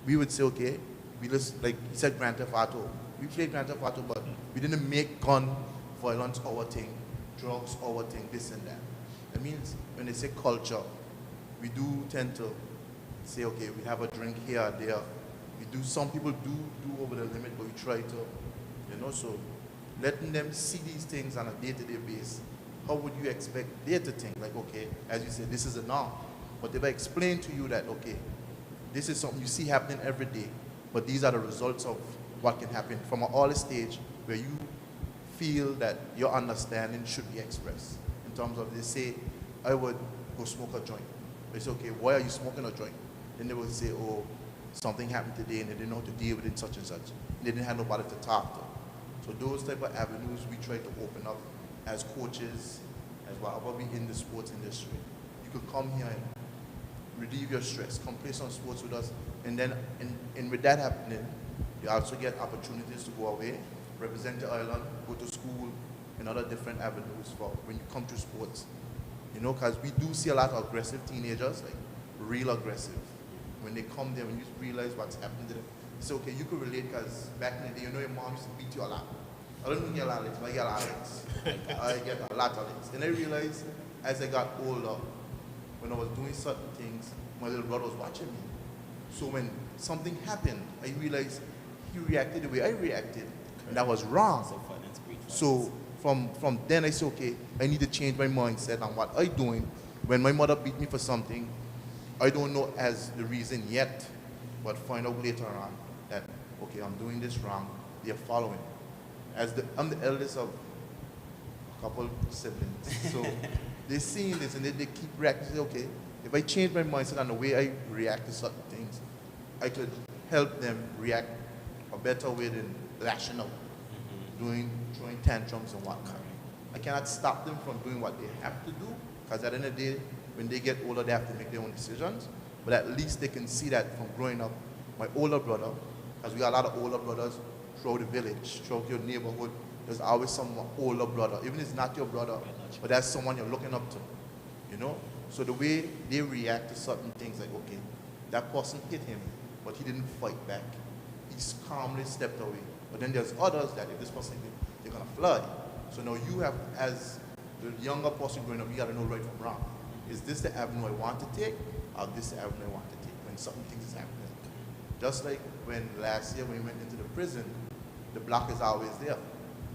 We would say, okay, we listen, like he said, Grand Theft Auto. We played Grand Theft Auto, but we didn't make gun violence our thing, drugs our thing, this and that. That means when they say culture, we do tend to say, okay, we have a drink here or there. We do, some people do over the limit, but we try to, you know, so letting them see these things on a day-to-day basis, how would you expect they to think? Like, okay, as you said, this is a norm. But if I explain to you that, okay, this is something you see happening every day, but these are the results of what can happen from an early stage where you feel that your understanding should be expressed. In terms of, they say, I would go smoke a joint. They say, okay, why are you smoking a joint? Then they would say, oh, something happened today and they didn't know how to deal with it, such and such. And they didn't have nobody to talk to. So those type of avenues we try to open up as coaches, as whatever we in the sports industry. You could come here and relieve your stress, come play some sports with us, and then and with that happening, you also get opportunities to go away, represent the island, go to school, and other different avenues for when you come to sports. You know, because we do see a lot of aggressive teenagers, like real aggressive. When they come there, when you realize what's happening to them, you say, okay, you could relate because back in the day, you know your mom used to beat you a lot. I don't even get a lot of licks, but I get a lot of licks. I get a lot of licks. And I realized as I got older, when I was doing certain things, my little brother was watching me. So when something happened, I realized he reacted the way I reacted, and that was wrong. So from then I said, okay, I need to change my mindset on what I'm doing. When my mother beat me for something, I don't know as the reason yet, but find out later on that, okay, I'm doing this wrong, they're following. I'm the eldest of a couple siblings, so they're seeing this and they keep reacting. Say, okay, if I change my mindset on the way I react to certain things, I could help them react a better way than lashing out, throwing tantrums and whatnot. I cannot stop them from doing what they have to do, because at the end of the day, when they get older, they have to make their own decisions. But at least they can see that from growing up. My older brother, because we got a lot of older brothers throughout the village, throughout your neighborhood, there's always some older brother, even if it's not your brother, but that's someone you're looking up to, you know? So the way they react to certain things, like, okay, that person hit him, but he didn't fight back. He calmly stepped away. But then there's others that if this person hit, they're gonna fly. So now you have, as the younger person growing up, you gotta know right from wrong. Is this the avenue I want to take, or this the avenue I want to take when certain things is happening? Just like when last year when we went into the prison, the block is always there.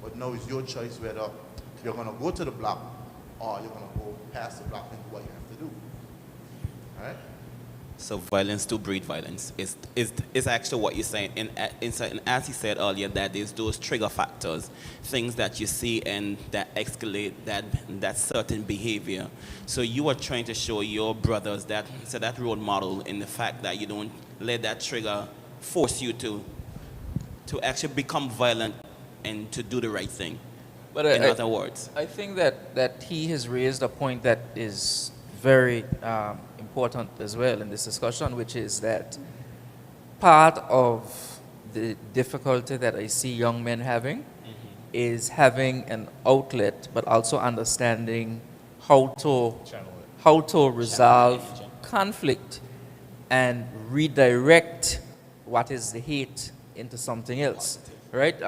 But now it's your choice whether you're gonna go to the block or you're gonna go past the block and do what you have to do. All right? So violence to breed violence is actually what you're saying. And as he said earlier, that there's those trigger factors, things that you see and that escalate that certain behavior. So you are trying to show your brothers that role model in the fact that you don't let that trigger force you to actually become violent and to do the right thing. But in other words, I think that he has raised a point that is very important as well in this discussion, which is that part of the difficulty that I see young men having is having an outlet, but also understanding how to resolve conflict and redirect what is the hate into something else, right?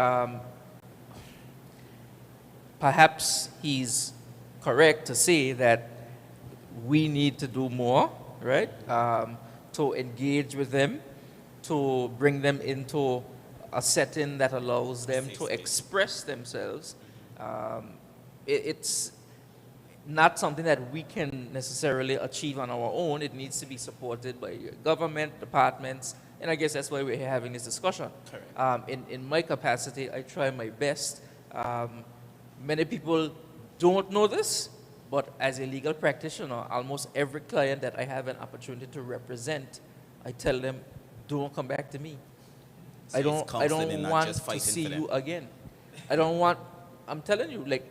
Perhaps he's correct to say that we need to do more, right? To engage with them, to bring them into a setting that allows them to express themselves. It's not something that we can necessarily achieve on our own. It needs to be supported by government, departments, and I guess that's why we're having this discussion. In my capacity, I try my best. Many people don't know this, But as a legal practitioner, almost every client that I have an opportunity to represent, I tell them, don't come back to me. So I it's don't counseling and not want just to fighting see for them. you again. I don't want, I'm telling you, like,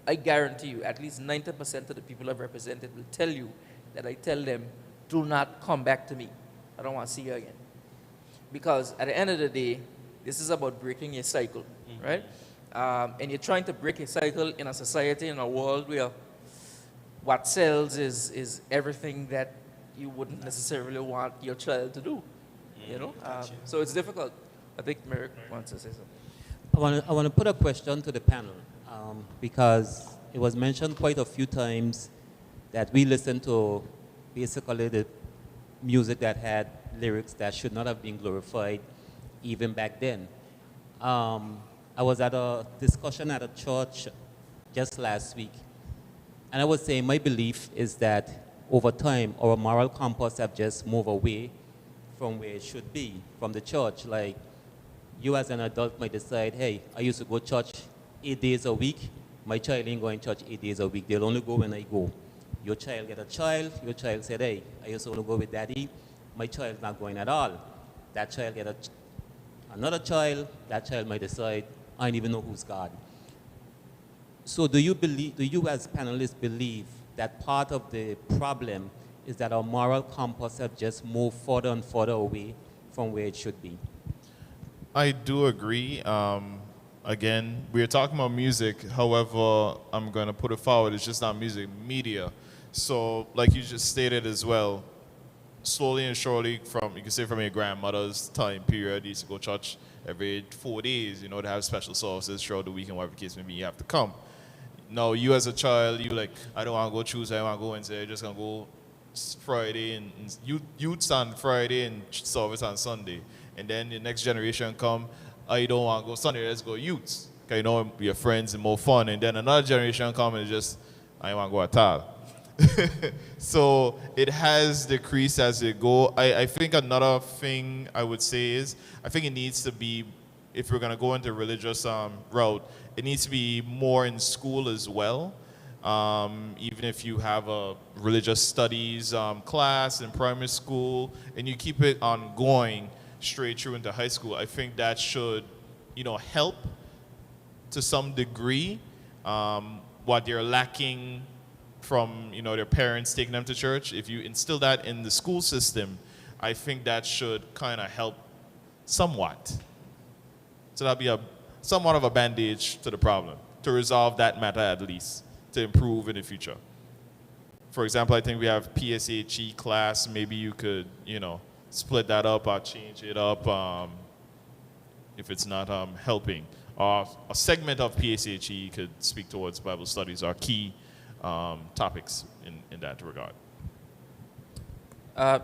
I guarantee you, at least 90% of the people I've represented will tell you that I tell them, do not come back to me. I don't want to see you again. Because at the end of the day, this is about breaking a cycle, right? And you're trying to break a cycle in a society, in a world where what sells is everything that you wouldn't necessarily want your child to do, you know? So it's difficult. I think Merrick wants to say something. I want to put a question to the panel because it was mentioned quite a few times that we listen to basically the music that had lyrics that should not have been glorified even back then. I was at a discussion at a church just last week, and I was saying my belief is that over time our moral compass have just moved away from where it should be, from the church. Like, you as an adult might decide, hey, I used to go to church 8 days a week. My child ain't going to church 8 days a week. They'll only go when I go. Your child get a child. Your child said, hey, I used to only go with daddy. My child's not going at all. That child get another child. That child might decide, I don't even know who's God. So do you as panelists believe that part of the problem is that our moral compass have just moved further and further away from where it should be? I do agree. Again, we're talking about music. However, I'm going to put it forward. It's just not music, media. So, like you just stated as well, slowly and surely, you can say from your grandmother's time period, you used to go to church every 4 days, you know, to have special services throughout the week and whatever the case may be, you have to come. Now, you as a child, you like, I don't want to go Tuesday, I want to go Wednesday, I'm just going to go Friday, and youth on Friday and service on Sunday. And then the next generation come, I don't want to go Sunday, let's go youths. Because you know, your friends and more fun. And then another generation come and just, I don't want to go at all. So it has decreased as it go. I think another thing I would say is, I think it needs to be, if we're going to go into religious route, it needs to be more in school as well. Even if you have a religious studies class in primary school and you keep it ongoing straight through into high school, I think that should, help to some degree what they're lacking from, their parents taking them to church. If you instill that in the school system, I think that should kind of help somewhat. So that'll be somewhat of a bandage to the problem, to resolve that matter at least, to improve in the future. For example, I think we have PSHE class. Maybe you could, split that up or change it up if it's not helping. Or a segment of PSHE could speak towards Bible studies or key topics in that regard.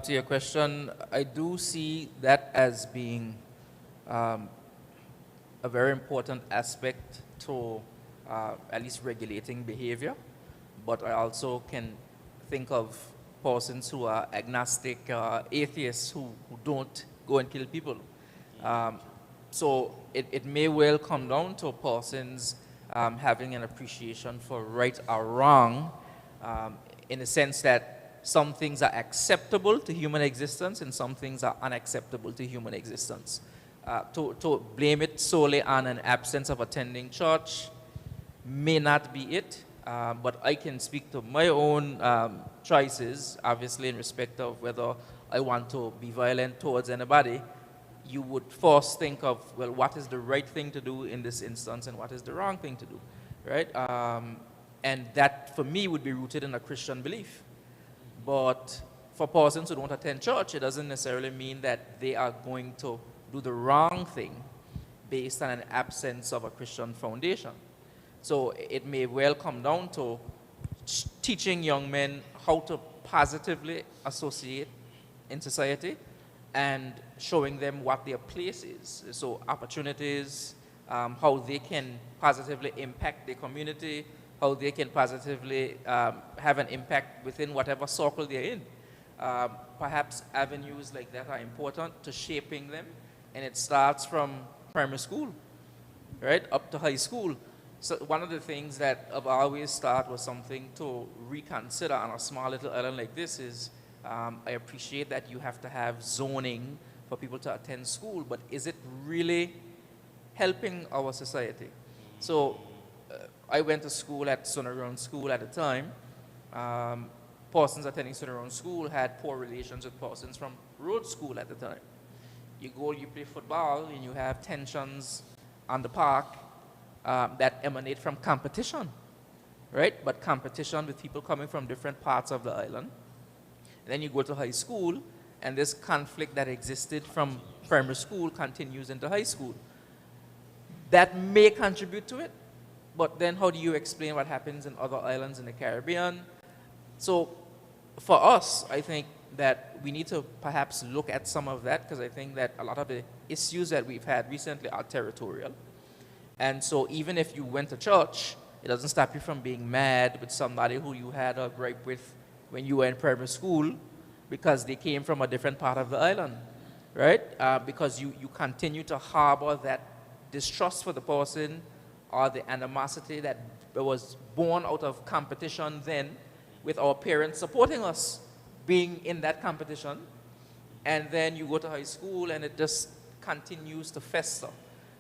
To your question, I do see that as being a very important aspect to at least regulating behavior, but I also can think of persons who are agnostic, atheists who don't go and kill people. So it may well come down to persons having an appreciation for right or wrong, in the sense that some things are acceptable to human existence and some things are unacceptable to human existence. To blame it solely on an absence of attending church may not be it, but I can speak to my own choices, obviously in respect of whether I want to be violent towards anybody. You would first think of, well, what is the right thing to do in this instance and what is the wrong thing to do, right? And that, for me, would be rooted in a Christian belief. But for persons who don't attend church, it doesn't necessarily mean that they are going to do the wrong thing based on an absence of a Christian foundation. So it may well come down to teaching young men how to positively associate in society and showing them what their place is. So opportunities, how they can positively impact their community, how they can positively have an impact within whatever circle they're in. Perhaps avenues like that are important to shaping them, and it starts from primary school, right, up to high school. So one of the things that I've always thought was something to reconsider on a small little island like this is, I appreciate that you have to have zoning for people to attend school, but is it really helping our society? So I went to school at Sonoran School at the time. Persons attending Sonoran School had poor relations with persons from Road School at the time. You go, you play football, and you have tensions on the park that emanate from competition, right? But competition with people coming from different parts of the island. And then you go to high school, and this conflict that existed from primary school continues into high school. That may contribute to it, but then how do you explain what happens in other islands in the Caribbean? So for us, I think that we need to perhaps look at some of that, because I think that a lot of the issues that we've had recently are territorial. And so even if you went to church, it doesn't stop you from being mad with somebody who you had a gripe with when you were in primary school because they came from a different part of the island, right? Because you continue to harbor that distrust for the person or the animosity that was born out of competition then with our parents supporting us being in that competition, and then you go to high school and it just continues to fester,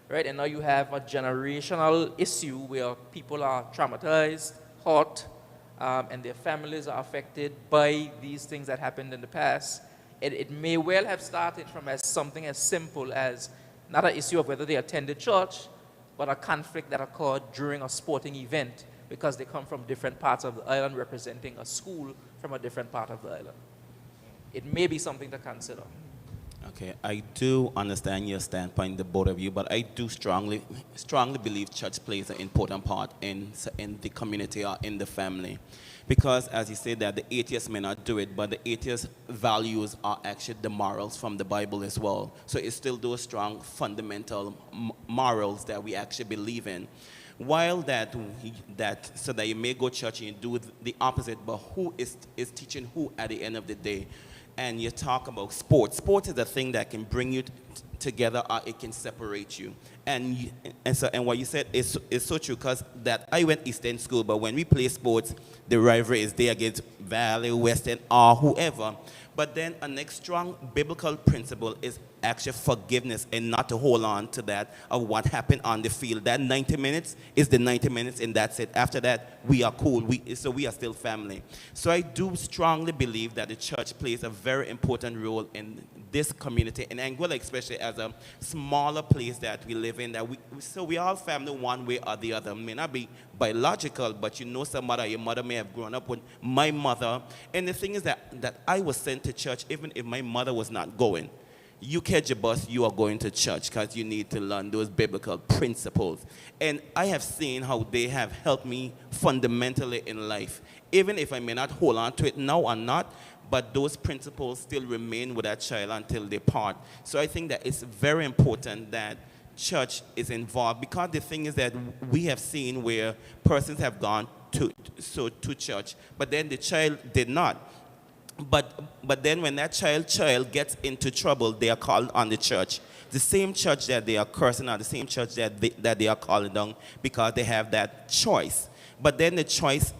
right? And now you have a generational issue where people are traumatized, hurt, and their families are affected by these things that happened in the past. It may well have started from something as simple as not an issue of whether they attended church, but a conflict that occurred during a sporting event because they come from different parts of the island representing a school from a different part of the island. It may be something to consider. Okay, I do understand your standpoint, the both of you, but I do strongly believe church plays an important part in the community or in the family. Because as you said that the atheists may not do it, but the atheist values are actually the morals from the Bible as well. So it's still those strong fundamental morals that we actually believe in. While so that you may go to church and do the opposite, but who is teaching who at the end of the day? And you talk about sports. Sports is a thing that can bring you together or it can separate you. And what you said is so true, because that I went East End school, but when we play sports, the rivalry is there against Valley, West End, or whoever. But then a next strong biblical principle is actually forgiveness and not to hold on to that of what happened on the field. That 90 minutes is the 90 minutes and that's it. After that, we are cool. So we are still family. So I do strongly believe that the church plays a very important role in this community, in Anguilla especially, as a smaller place that we live in. So we all family one way or the other. It may not be biological, but you know somebody, your mother may have grown up with my mother. And the thing is that I was sent to church even if my mother was not going. You catch a bus, you are going to church because you need to learn those biblical principles. And I have seen how they have helped me fundamentally in life. Even if I may not hold on to it now or not, but those principles still remain with that child until they part. So I think that it's very important that church is involved, because the thing is that we have seen where persons have gone to church, but then the child did not. But then when that child gets into trouble, they are called on the church. The same church that they are cursing on, the same church that they are calling down, because they have that choice. But then the choice,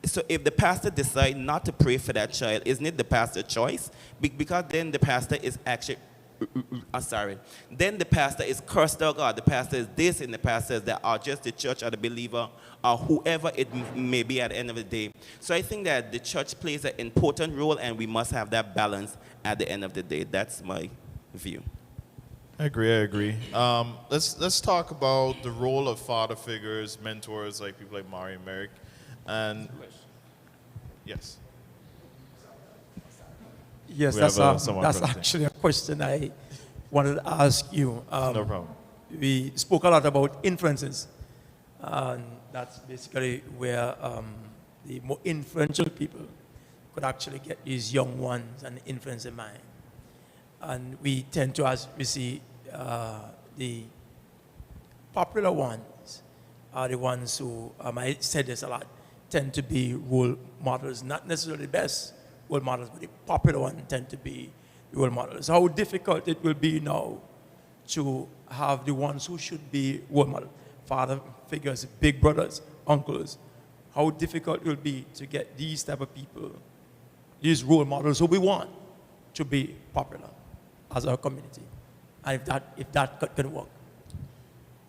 so if the pastor decides not to pray for that child, isn't it the pastor's choice? Because then the pastor is actually, then the pastor is cursed out, God. The pastor is this, and the pastors that are just the church or the believer or whoever it may be at the end of the day. So I think that the church plays an important role, and we must have that balance at the end of the day. That's my view. I agree. Let's talk about the role of father figures, mentors, like people like Mari and Merrick. And yes. Yes, We that's have, actually a question I wanted to ask you. No problem. We spoke a lot about influences, and that's basically where the more influential people could actually get these young ones and influence their mind. And we tend to, as we see, the popular ones are the ones who, I said this a lot, tend to be role models, not necessarily the best role models, but the popular ones tend to be role models. How difficult it will be now to have the ones who should be role models. father figures, big brothers, uncles, how difficult it will be to get these type of people, these role models who we want to be popular as our community. And if that can work.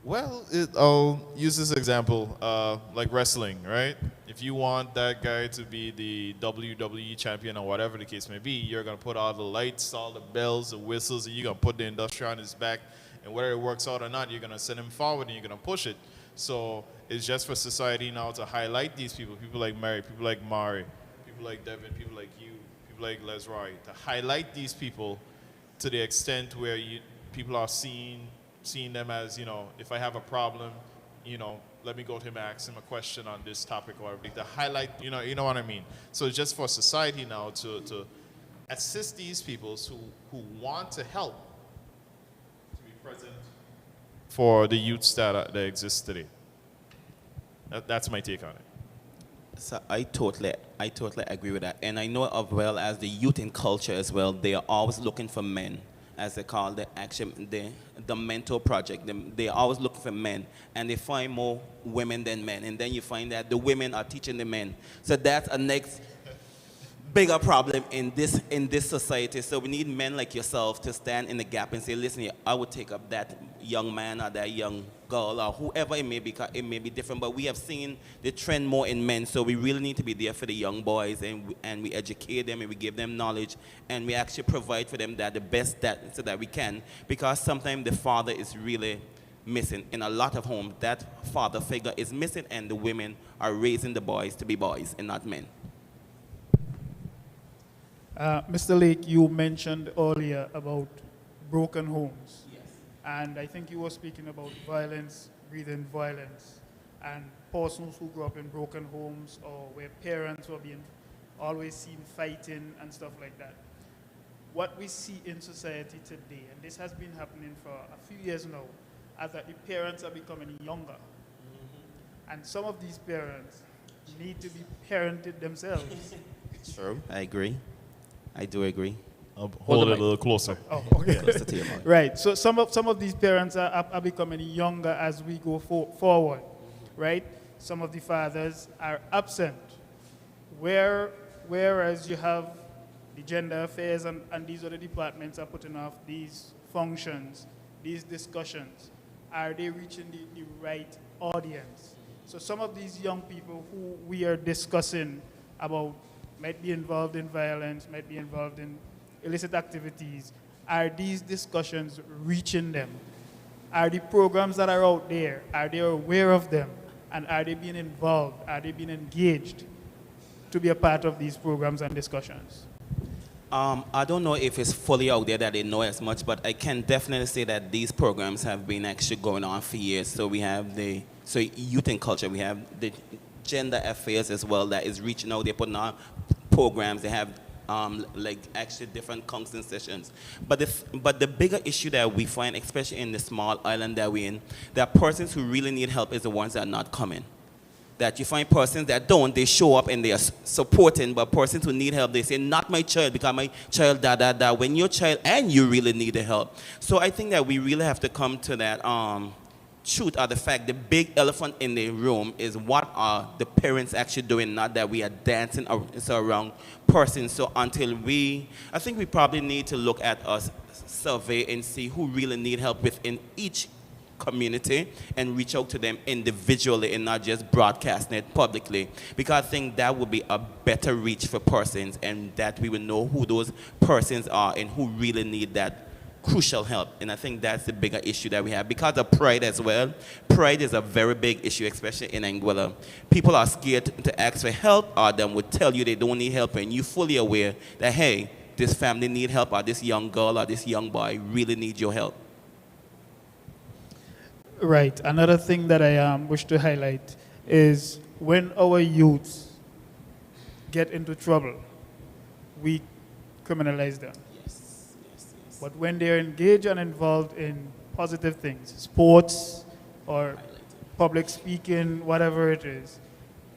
Well, I'll use this example, like wrestling, right? If you want that guy to be the WWE champion or whatever the case may be, you're going to put all the lights, all the bells, the whistles, and you're going to put the industry on his back. And whether it works out or not, you're going to send him forward and you're going to push it. So it's just for society now to highlight these people like Mary, people like Mari, people like Devin, people like you, people like Lesroy, to highlight these people to the extent where people are seeing them as, if I have a problem, let me go to him and ask him a question on this topic or to highlight, you know what I mean? So it's just for society now to assist these people who want to help to be present for the youths that exist today. That's my take on it. So I totally agree with that. And I know as well as the youth in culture as well, they are always looking for men, as they call the mentor project. They are always looking for men, and they find more women than men. And then you find that the women are teaching the men. So that's a next bigger problem in this society. So we need men like yourself to stand in the gap and say, listen here, I would take up that young man or that young girl or whoever it may be. It may be different, but we have seen the trend more in men. So we really need to be there for the young boys, and we educate them and we give them knowledge, and we actually provide for them the best so that we can, because sometimes the father is really missing. In a lot of homes, that father figure is missing, and the women are raising the boys to be boys and not men. Mr. Lake, you mentioned earlier about broken homes. Yes. And I think you were speaking about violence, breathing violence, and persons who grew up in broken homes or where parents were being always seen fighting and stuff like that. What we see in society today, and this has been happening for a few years now, is that the parents are becoming younger. Mm-hmm. And some of these parents need to be parented themselves. True. I agree. I do agree. I'll hold it a little closer. Oh, okay. Closer to your mic. Right. So some of these parents are becoming younger as we go forward, right? Some of the fathers are absent. Whereas you have the gender affairs and these other departments are putting off these functions, these discussions. Are they reaching the right audience? So some of these young people who we are discussing about might be involved in violence, might be involved in illicit activities. Are these discussions reaching them? Are the programs that are out there, are they aware of them? And are they being involved? Are they being engaged to be a part of these programs and discussions? I don't know if it's fully out there that they know as much, but I can definitely say that these programs have been actually going on for years. So we have youth and culture, we have the gender affairs as well that is reaching out. They're putting on programs. They have actually different counseling sessions. But the bigger issue that we find, especially in the small island that we're in, that persons who really need help is the ones that are not coming. That you find persons that don't, they show up and they are supporting, but persons who need help, they say, not my child, because my child, when your child and you really need the help. So I think that we really have to come to that truth or the fact, the big elephant in the room is what are the parents actually doing, not that we are dancing around persons. So I think we probably need to look at a survey and see who really need help within each community and reach out to them individually and not just broadcasting it publicly, because I think that would be a better reach for persons, and that we will know who those persons are and who really need that crucial help. And I think that's the bigger issue that we have because of pride as well. Pride is a very big issue, especially in Anguilla. People are scared to ask for help, or them would tell you they don't need help, and you're fully aware that, hey, this family need help, or this young girl or this young boy really needs your help. Right. Another thing that I wish to highlight is when our youths get into trouble, we criminalize them. Yes. But when they're engaged and involved in positive things, sports or public speaking, whatever it is,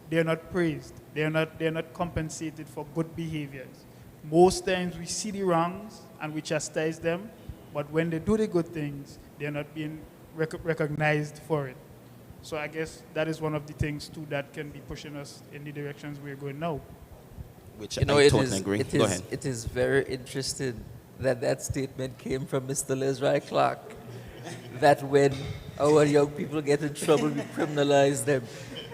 they're not praised. They're not compensated for good behaviors. Most times we see the wrongs and we chastise them, but when they do the good things, they're not being recognized for it. So I guess that is one of the things too that can be pushing us in the directions we're going now. Which You know, I totally agree. Go ahead. it is very interesting that that statement came from Mr. Leslie Clark, that when our young people get in trouble, we criminalize them.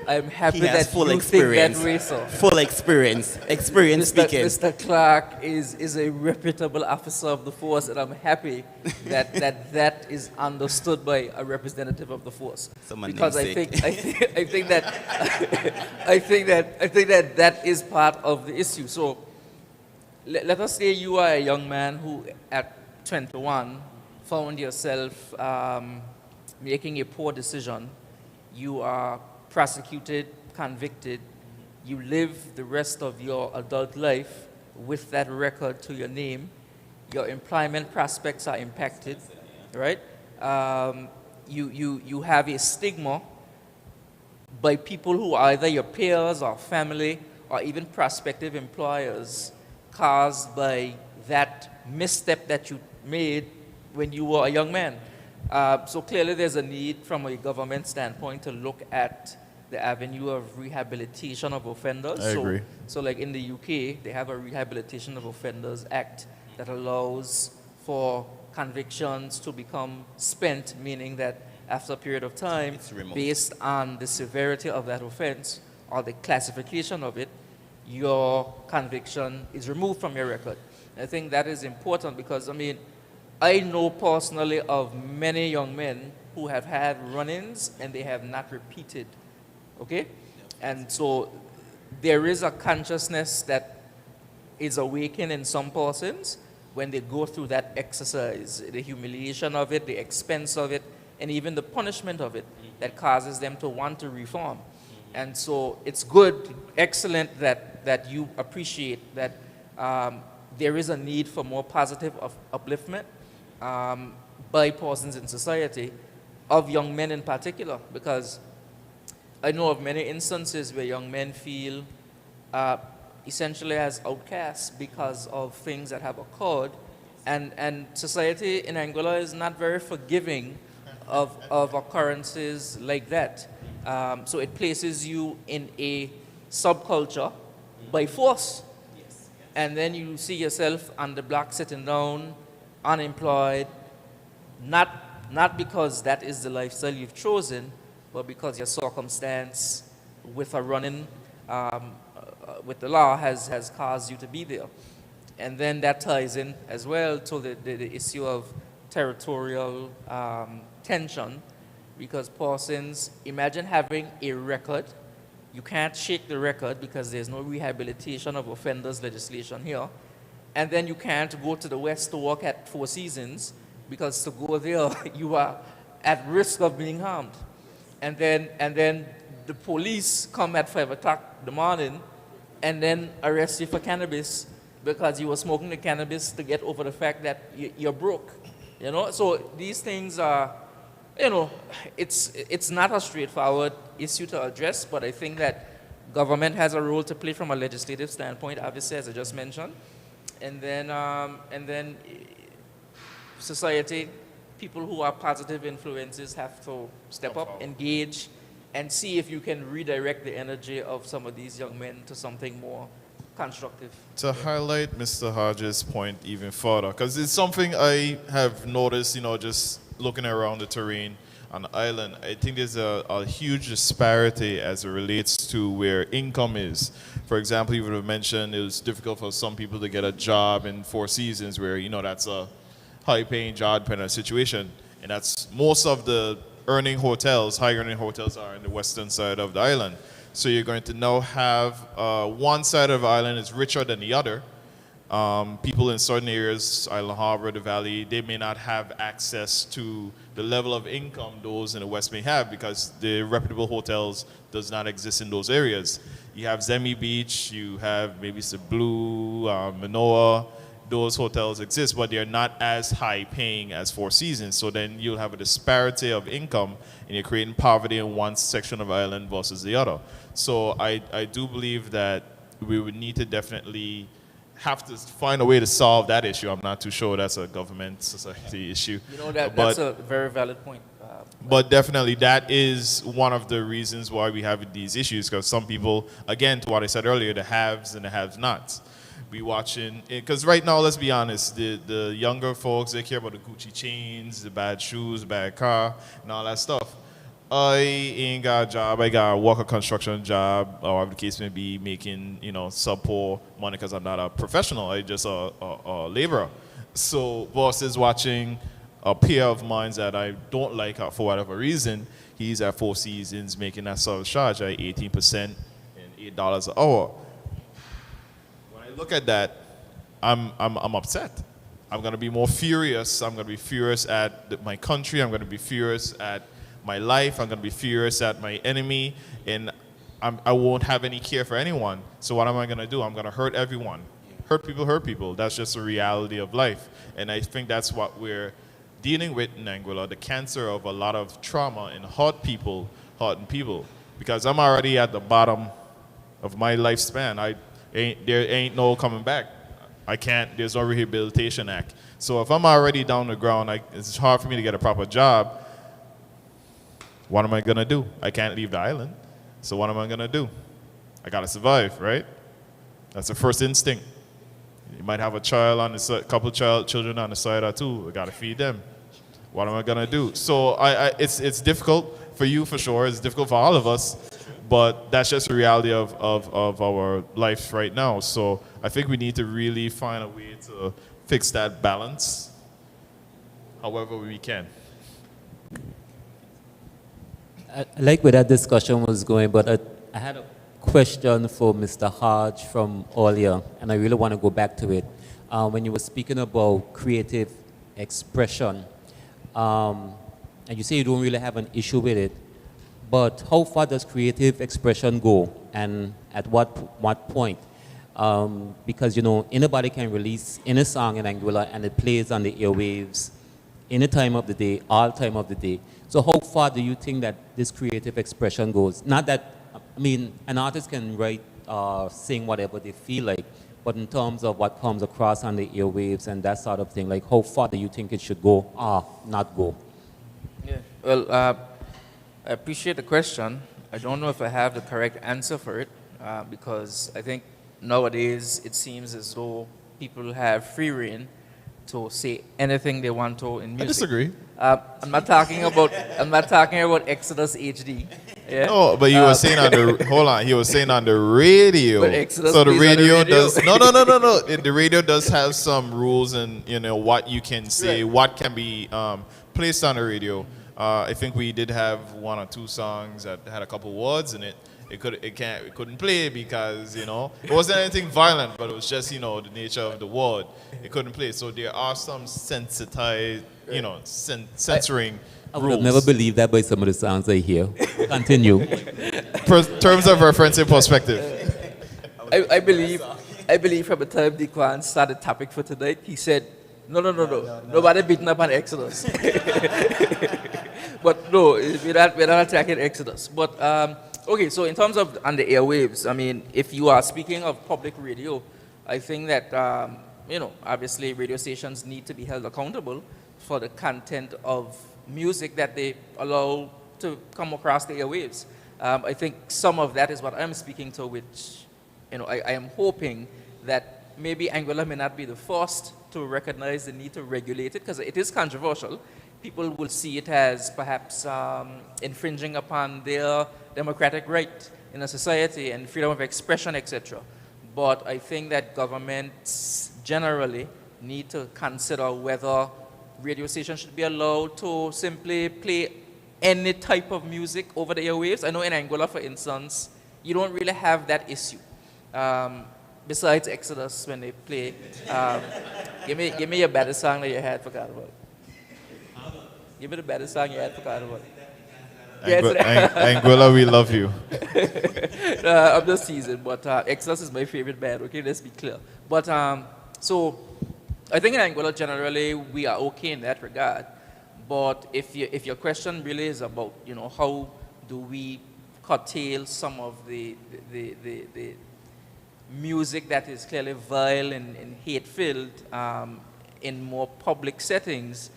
I'm happy He has that full you experience. think that way, sir. Full experience. Experience speaking. Mr. Clark is a reputable officer of the force, and I'm happy that is understood by a representative of the force. Someone Because I namesake. think I think that I think that is part of the issue. So let us say you are a young man who at 21 found yourself making a poor decision. You are prosecuted, convicted. You live the rest of your adult life with that record to your name. Your employment prospects are impacted, right? You have a stigma by people who are either your peers or family or even prospective employers caused by that misstep that you made when you were a young man. So clearly there's a need from a government standpoint to look at the avenue of rehabilitation of offenders. I agree. So like in the UK, they have a Rehabilitation of Offenders Act that allows for convictions to become spent, meaning that after a period of time, It's removed. based on the severity of that offense or the classification of it, your conviction is removed from your record. I think that is important because, I mean, I know personally of many young men who have had run-ins and they have not repeated, okay? And so there is a consciousness that is awakened in some persons when they go through that exercise, the humiliation of it, the expense of it, and even the punishment of it that causes them to want to reform. And so it's good, excellent that you appreciate that there is a need for more positive upliftment by persons in society, of young men in particular, because I know of many instances where young men feel essentially as outcasts because of things that have occurred, and society in Anguilla is not very forgiving of occurrences like that. So it places you in a subculture by force. And then you see yourself on the block sitting down, unemployed, not because that is the lifestyle you've chosen, but because your circumstance with a run-in with the law has caused you to be there. And then that ties in as well to the issue of territorial tension, because persons, imagine having a record. You can't shake the record because there's no rehabilitation of offenders legislation here. And then you can't go to the West to work at Four Seasons because to go there, you are at risk of being harmed. And then the police come at 5 o'clock in the morning and then arrest you for cannabis because you were smoking the cannabis to get over the fact that you're broke. You know, so these things are, you know, it's not a straightforward issue to address, but I think that government has a role to play from a legislative standpoint, obviously, as I just mentioned. And then society, people who are positive influences have to step up, engage, and see if you can redirect the energy of some of these young men to something more constructive. To highlight Mr. Hodges' point even further, because it's something I have noticed, you know, just looking around the terrain on the island. I think there's a huge disparity as it relates to where income is. For example, you would have mentioned it was difficult for some people to get a job in Four Seasons where, you know, that's a high-paying job kind of situation. And that's most of the high-earning hotels are in the western side of the island. So you're going to now have one side of the island is richer than the other. People in certain areas, Island Harbor, the Valley, they may not have access to the level of income those in the West may have because the reputable hotels does not exist in those areas. You have Zemi Beach, you have maybe the Blue, Manoa. Those hotels exist, but they're not as high paying as Four Seasons. So then you'll have a disparity of income and you're creating poverty in one section of the island versus the other. So I do believe that we would need to definitely have to find a way to solve that issue. I'm not too sure that's a government society issue. You know, that's a very valid point. But definitely, that is one of the reasons why we have these issues. Because some people, again, to what I said earlier, the haves and the have-nots. We watching because right now, let's be honest, the younger folks, they care about the Gucci chains, the bad shoes, bad car, and all that stuff. I ain't got a job. I got a work a construction job, or whatever the case may be, making sub-poor money because I'm not a professional. I just a laborer. So boss is watching a peer of mine that I don't like for whatever reason. He's at Four Seasons making that service charge at 18% and $8 an hour. When I look at that, I'm upset. I'm gonna be more furious. I'm gonna be furious at my country. I'm gonna be furious at my life. I'm gonna be furious at my enemy, and I won't have any care for anyone. So what am I gonna do? I'm gonna hurt everyone. Hurt people. That's just the reality of life. And I think that's what we're dealing with in Anguilla, the cancer of a lot of trauma and hurting people. Because I'm already at the bottom of my lifespan. There ain't no coming back. There's no rehabilitation act. So if I'm already down the ground, it's hard for me to get a proper job. What am I gonna do? I can't leave the island. So what am I gonna do? I gotta survive, right? That's the first instinct. You might have a child on the side, couple children on the side or two. I gotta feed them. What am I gonna do? So it's difficult for you for sure. It's difficult for all of us, but that's just the reality of our life right now. So I think we need to really find a way to fix that balance, however we can. I like where that discussion was going, but I had a question for Mr. Hodge from earlier, and I really want to go back to it. When you were speaking about creative expression, and you say you don't really have an issue with it, but how far does creative expression go, and at what point? Because anybody can release any song in Anguilla, and it plays on the airwaves any time of the day, all time of the day. So how far do you think that this creative expression goes? Not that, an artist can write, sing whatever they feel like, but in terms of what comes across on the airwaves and that sort of thing, like how far do you think it should go or not go? Yeah, well, I appreciate the question. I don't know if I have the correct answer for it, because I think nowadays it seems as though people have free rein to say anything they want to in music. I disagree. I'm not talking about Exodus HD. Yeah? No, but you were saying he was saying on the radio. But Exodus So the plays on the radio radio. does no. The radio does have some rules and what you can say, what can be placed on the radio. I think we did have one or two songs that had a couple words in it. It couldn't play because it wasn't anything violent, but it was just the nature of the word. It couldn't play. So there are some sensitized, censoring I would rules. have never believed that by some of the songs I hear. Continue. Terms of reference and perspective. I believe from the time Dequan started the topic for tonight, he said, no. Nobody beating up on Exodus. But no, we're not attacking Exodus. But okay, so in terms of on the airwaves, if you are speaking of public radio, I think that obviously radio stations need to be held accountable for the content of music that they allow to come across the airwaves. I think some of that is what I'm speaking to, which I am hoping that maybe Anguilla may not be the first to recognize the need to regulate it, because it is controversial. People will see it as perhaps infringing upon their democratic right in a society and freedom of expression, etc. But I think that governments generally need to consider whether radio stations should be allowed to simply play any type of music over the airwaves. I know in Anguilla, for instance, you don't really have that issue. Besides Exodus, when they play, give me a better song that you had forgot about. Give me the better song you had forgot about. Anguilla, we love you. I'm just teasing, but Exodus is my favorite band, okay, let's be clear. But, so, I think in Anguilla, generally, we are okay in that regard. But if your question really is about, how do we curtail some of the music that is clearly vile and hate-filled in more public settings,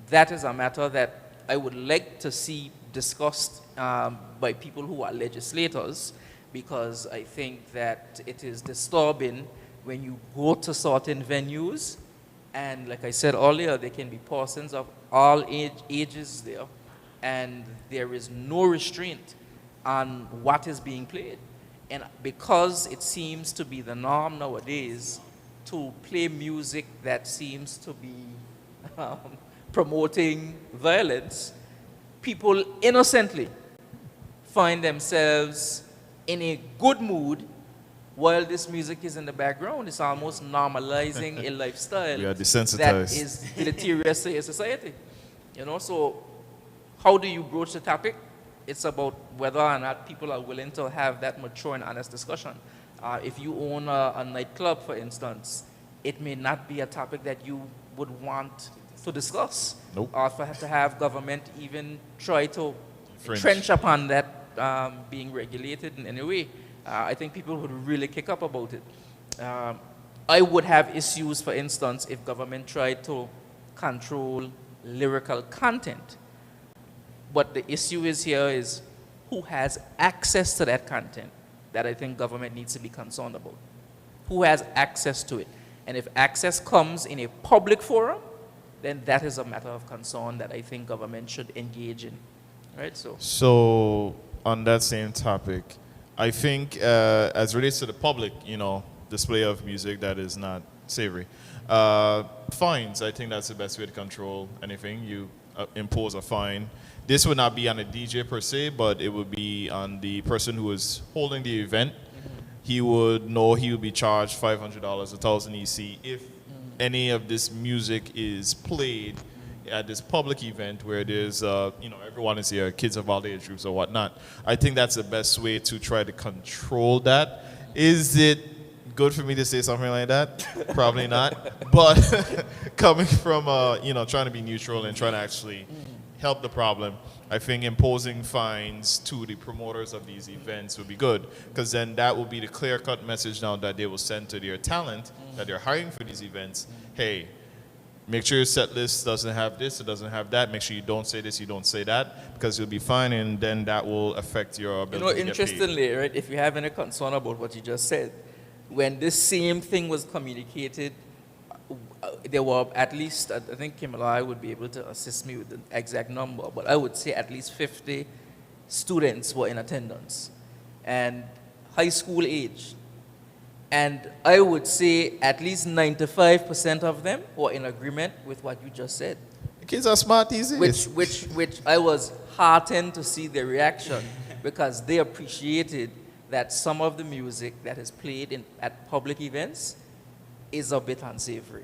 that is a matter that I would like to see discussed by people who are legislators, because I think that it is disturbing when you go to certain venues, and like I said earlier, there can be persons of all ages there, and there is no restraint on what is being played. And because it seems to be the norm nowadays to play music that seems to be promoting violence, people innocently find themselves in a good mood while this music is in the background. It's almost normalizing a lifestyle We are desensitized. that is deleterious to a society. You know, so how do you broach the topic? It's about whether or not people are willing to have that mature and honest discussion. If you own a nightclub, for instance, it may not be a topic that you would want to discuss. Nope. Or to have government even try to Fringe. trench upon that being regulated in any way. I think people would really kick up about it. I would have issues, for instance, if government tried to control lyrical content. But the issue is who has access to that content that I think government needs to be concerned about. Who has access to it? And if access comes in a public forum, then that is a matter of concern that I think government should engage in. Right? So on that same topic, I think as relates to the public, display of music that is not savory, fines, I think that's the best way to control anything. You impose a fine. This would not be on a DJ per se, but it would be on the person who is holding the event. He would know he would be charged $500, 1,000 EC if any of this music is played at this public event where there's, everyone is here, kids of all age groups or whatnot. I think that's the best way to try to control that. Is it good for me to say something like that? Probably not. But coming from, trying to be neutral and trying to actually help the problem, I think imposing fines to the promoters of these events would be good, because then that will be the clear-cut message now that they will send to their talent that they're hiring for these events. Hey, make sure your set list doesn't have this, it doesn't have that. Make sure you don't say this, you don't say that, because you'll be fine, and then that will affect your ability to get paid. Interestingly, right, if you have any concern about what you just said, when this same thing was communicated, there were at least, I think Kim I would be able to assist me with the exact number, but I would say at least 50 students were in attendance, and high school age. And I would say at least 95% of them were in agreement with what you just said. The kids are smart these days. Which I was heartened to see their reaction, because they appreciated that some of the music that is played at public events is a bit unsavory.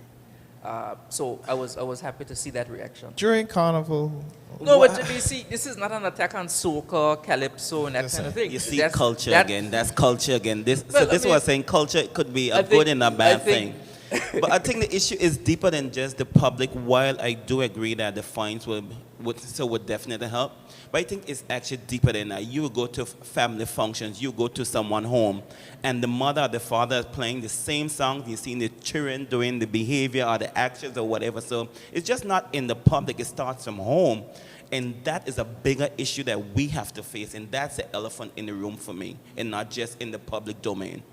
So I was happy to see that reaction. During Carnival. No, but you see, this is not an attack on soca, calypso, and that kind of thing. You see, culture again. That's culture again. This was saying culture could be a good and a bad thing. But I think the issue is deeper than just the public. While I do agree that the fines would definitely help, but I think it's actually deeper than that. You go to family functions, you go to someone's home, and the mother or the father is playing the same song. You're seeing the children doing the behavior or the actions or whatever. So it's just not in the public. It starts from home. And that is a bigger issue that we have to face. And that's the elephant in the room for me, and not just in the public domain.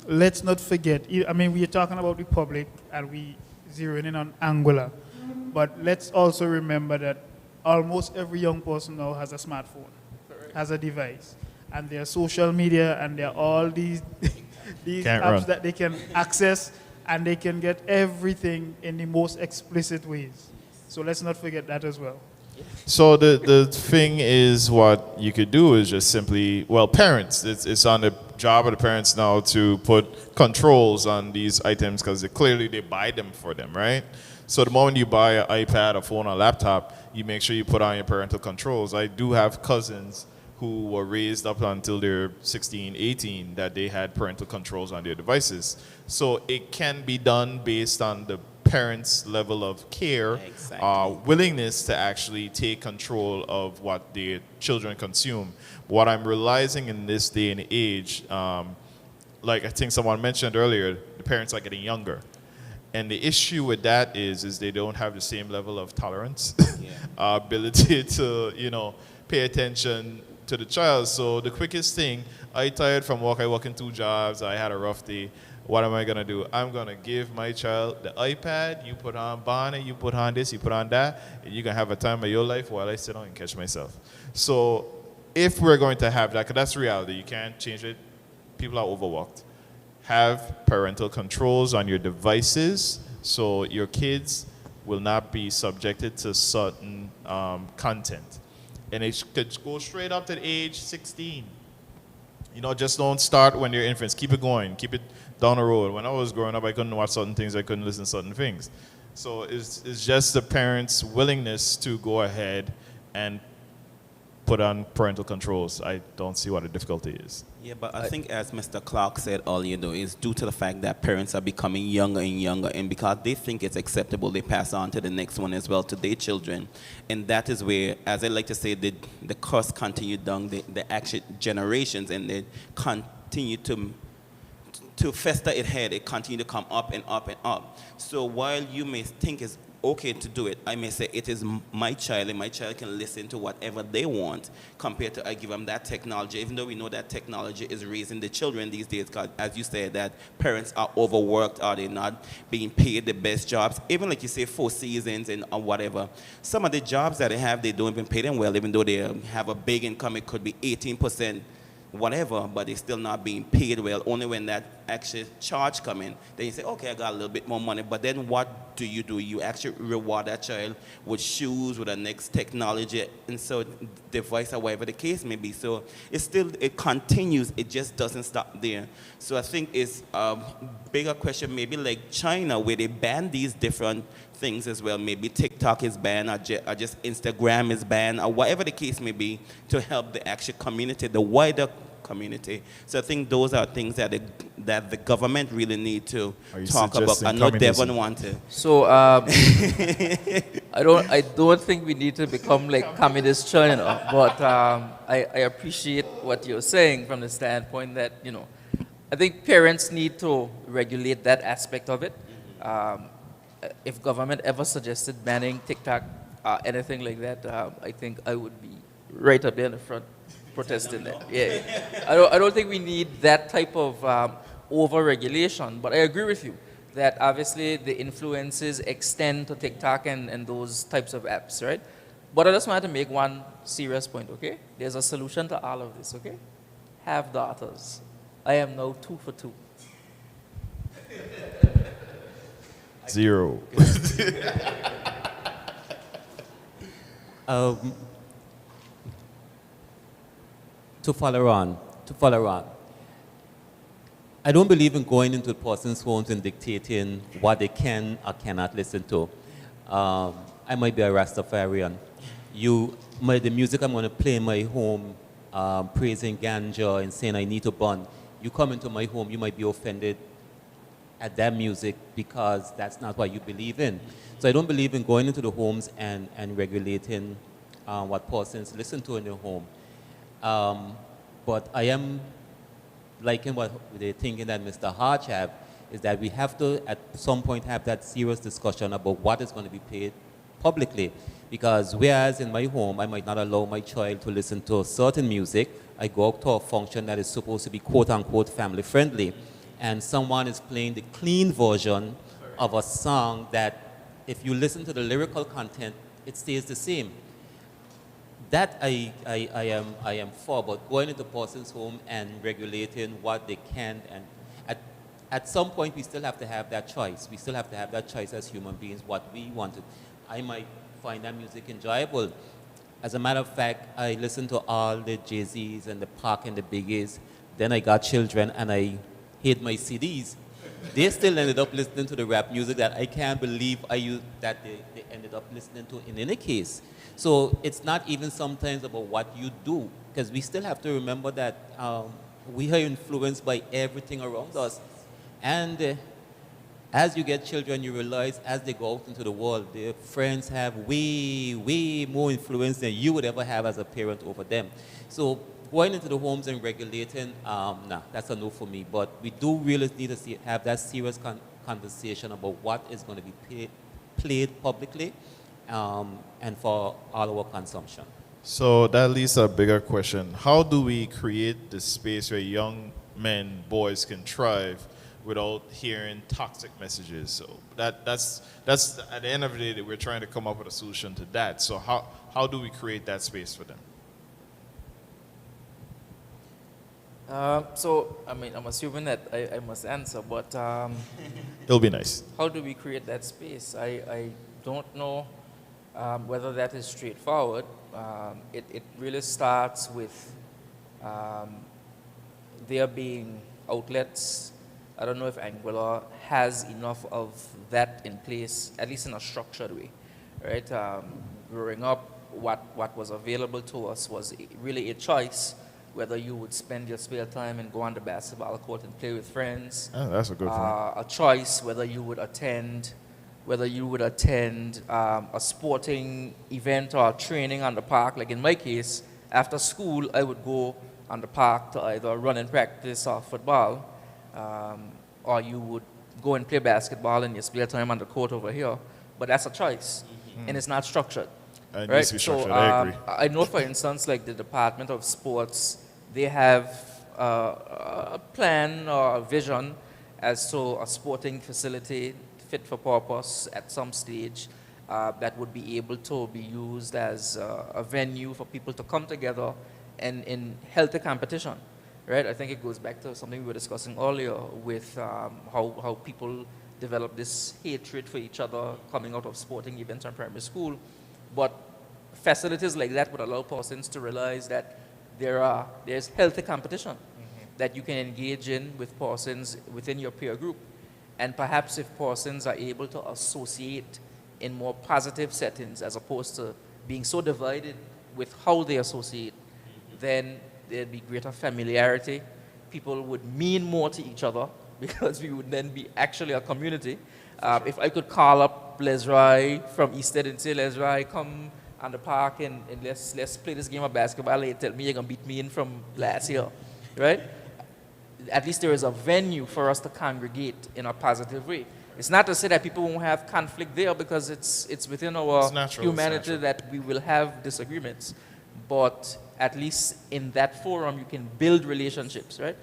Let's not forget, I mean, we are talking about the public and we zeroing in on Anguilla. But let's also remember that almost every young person now has a smartphone, has a device. And there are social media, and there are all these apps that they can access, and they can get everything in the most explicit ways. So let's not forget that as well. So the thing is, what you could do is just simply, parents, it's on the job of the parents now to put controls on these items, because clearly they buy them for them, right? So the moment you buy an iPad, a phone, a laptop, you make sure you put on your parental controls. I do have cousins who were raised up until they're 16, 18, that they had parental controls on their devices. So it can be done based on the parents' level of care, willingness to actually take control of what their children consume. What I'm realizing in this day and age, like I think someone mentioned earlier, the parents are getting younger. And the issue with that is they don't have the same level of tolerance, ability to, pay attention to the child. So the quickest thing, I tired from work, I work in 2 jobs, I had a rough day. What am I gonna do? I'm gonna give my child the iPad, you put on Bonnet, you put on this, you put on that, and you can have a time of your life while I sit down and catch myself. So if we're going to have that, because that's reality, you can't change it, people are overworked. Have parental controls on your devices so your kids will not be subjected to certain content. And it could go straight up to age 16. Just don't start when you're infants. Keep it going. Keep it down the road. When I was growing up, I couldn't watch certain things. I couldn't listen to certain things. So it's just the parents' willingness to go ahead and put on parental controls. I don't see what the difficulty is. Yeah, but I think as Mr. Clark said earlier, though, is due to the fact that parents are becoming younger and younger, and because they think it's acceptable, they pass on to the next one as well, to their children. And that is where, as I like to say, the curse continue down the actual generations, and they continue to fester its head. It continue to come up and up and up. So while you may think it's okay to do it, I may say it is my child, and my child can listen to whatever they want compared to I give them that technology, even though we know that technology is raising the children these days, because as you said, that parents are overworked, are they not being paid the best jobs, even like you say 4 seasons and or whatever. Some of the jobs that they have, they don't even pay them well, even though they have a big income. It could be 18%, whatever, but they're still not being paid well. Only when that actual charge come in, then you say, okay, I got a little bit more money. But then what do? You actually reward that child with shoes, with the next technology, and so device or whatever the case may be. So it continues. It just doesn't stop there. So I think it's a bigger question, maybe like China, where they ban these different things as well. Maybe TikTok is banned, or just Instagram is banned, or whatever the case may be, to help the actual community, the wider community. So I think those are things that the government really need to talk about. I know Devon wanted. So I don't think we need to become like communist China, but I appreciate what you're saying from the standpoint that I think parents need to regulate that aspect of it. If government ever suggested banning TikTok, anything like that, I think I would be right up there in the front protesting that. Yeah. I don't think we need that type of over-regulation, but I agree with you that obviously the influences extend to TikTok and those types of apps, right? But I just wanted to make one serious point, okay? There's a solution to all of this, okay? Have daughters. I am now 2 for 2. 0. To follow on, I don't believe in going into person's homes and dictating what they can or cannot listen to. I might be a Rastafarian. The music I'm going to play in my home, praising ganja and saying I need to burn. You come into my home, you might be offended at that music because that's not what you believe in. So I don't believe in going into the homes and regulating what persons listen to in their home. But I am liking what they're thinking that Mr. Hodge have, is that we have to at some point have that serious discussion about what is going to be paid publicly. Because whereas in my home, I might not allow my child to listen to certain music, I go out to a function that is supposed to be quote-unquote family-friendly, and someone is playing the clean version of a song that if you listen to the lyrical content, it stays the same. That I am for, but going into person's home and regulating what they can, and at some point we still have to have that choice. We still have to have that choice as human beings, what we wanted. I might find that music enjoyable. As a matter of fact, I listen to all the Jay-Z's and the Pac and the Biggies. Then I got children and I hate my CDs. They still ended up listening to the rap music that I can't believe that they ended up listening to in any case. So it's not even sometimes about what you do, because we still have to remember that we are influenced by everything around us. And as you get children, you realize as they go out into the world, their friends have way, way more influence than you would ever have as a parent over them. So going into the homes and regulating, nah, that's a no for me. But we do really need to have that serious conversation about what is going to be played publicly and for all our consumption. So that leads to a bigger question. How do we create this space where young men, boys can thrive without hearing toxic messages? So that's at the end of the day that we're trying to come up with a solution to that. So how do we create that space for them? So, I mean, I'm assuming that I must answer, but It'll be nice. how do we create that space? I don't know whether that is straightforward. It really starts with there being outlets. I don't know if Anguilla has enough of that in place, at least in a structured way, right? Growing up, what was available to us was really a choice, whether you would spend your spare time and go on the basketball court and play with friends. Oh, that's a good point. A choice whether you would attend a sporting event or a training on the park. Like in my case, after school, I would go on the park to either run and practice or football, or you would go and play basketball in your spare time on the court over here. But that's a choice, and it's not structured. It Right? needs to be structured. So I agree. I know, for instance, like the Department of Sports, they have a plan or a vision as to a sporting facility fit for purpose at some stage that would be able to be used as a venue for people to come together and in healthy competition, right? I think it goes back to something we were discussing earlier with how people develop this hatred for each other coming out of sporting events in primary school. But facilities like that would allow persons to realize that there's healthy competition that you can engage in with persons within your peer group. And perhaps if persons are able to associate in more positive settings as opposed to being so divided with how they associate, then there'd be greater familiarity. People would mean more to each other because we would then be actually a community. If I could call up Lesrai from Easted and say, Lesrai, come on the park and let's play this game of basketball. They tell me you're going to beat me in from last year, right? At least there is a venue for us to congregate in a positive way. It's not to say that people won't have conflict there, because it's within our humanity that we will have disagreements. But at least in that forum, you can build relationships, right?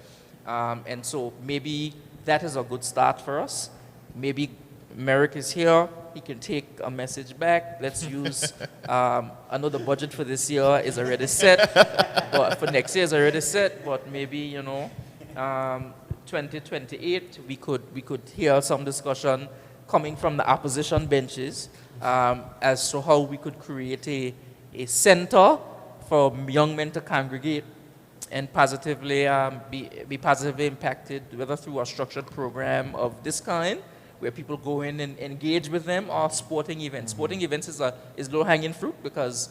And so maybe that is a good start for us. Maybe Merrick is here. He can take a message back. Let's use, I know the budget for this year is already set, but for next year is already set, but maybe, 2028, we could hear some discussion coming from the opposition benches as to how we could create a center for young men to congregate and positively be positively impacted, whether through a structured program of this kind, where people go in and engage with them, or sporting events. Sporting events is low-hanging fruit because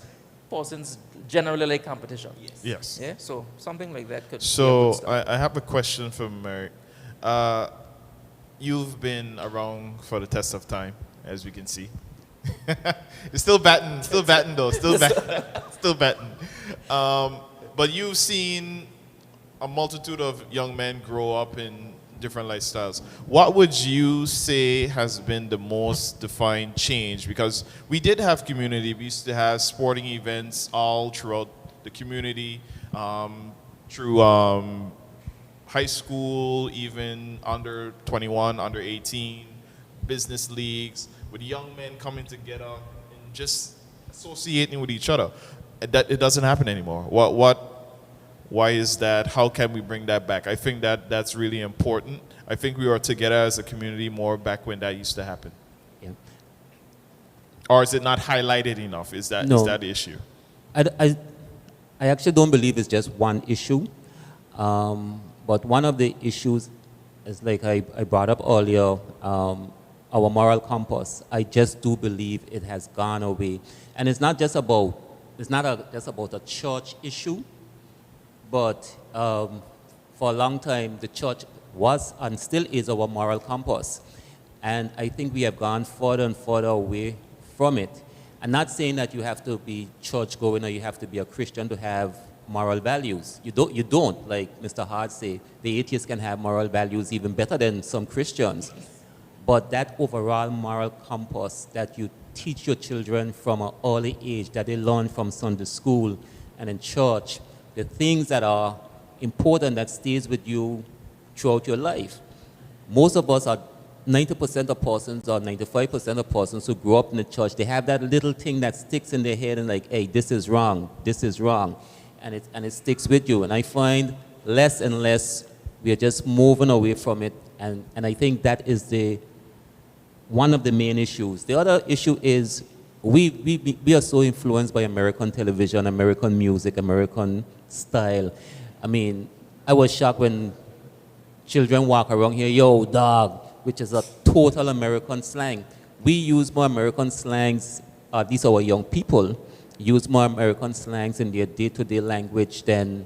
persons generally like competition. Yes. Yeah. So something like that could. So I have a question for Merrick. You've been around for the test of time, as we can see. You're still batting though, still batting. But you've seen a multitude of young men grow up in different lifestyles. What would you say has been the most defined change? Because we did have community. We used to have sporting events all throughout the community, through high school, even under 21, under 18, business leagues, with young men coming together and just associating with each other. It doesn't happen anymore. Why is that? How can we bring that back? I think that's really important. I think we were together as a community more back when that used to happen. Yeah. Or is it not highlighted enough? Is that the issue? I actually don't believe it's just one issue. But one of the issues is, like I brought up earlier, our moral compass. I just do believe it has gone away. And it's not just about a church issue, but for a long time, the church was and still is our moral compass. And I think we have gone further and further away from it. I'm not saying that you have to be church-going or you have to be a Christian to have moral values. You don't, like Mr. Hart say, the atheists can have moral values even better than some Christians. but that overall moral compass that you teach your children from an early age, that they learn from Sunday school and in church, the things that are important that stays with you throughout your life. Most of us are 90% of persons or 95% of persons who grow up in the church, they have that little thing that sticks in their head and like, hey, this is wrong, and it sticks with you. And I find less and less we are just moving away from it, and I think that is one of the main issues. The other issue is we are so influenced by American television, American music, American style. I mean, I was shocked when children walk around here, yo, dog, which is a total American slang. We use more American slangs, these are our young people, use more American slangs in their day-to-day language than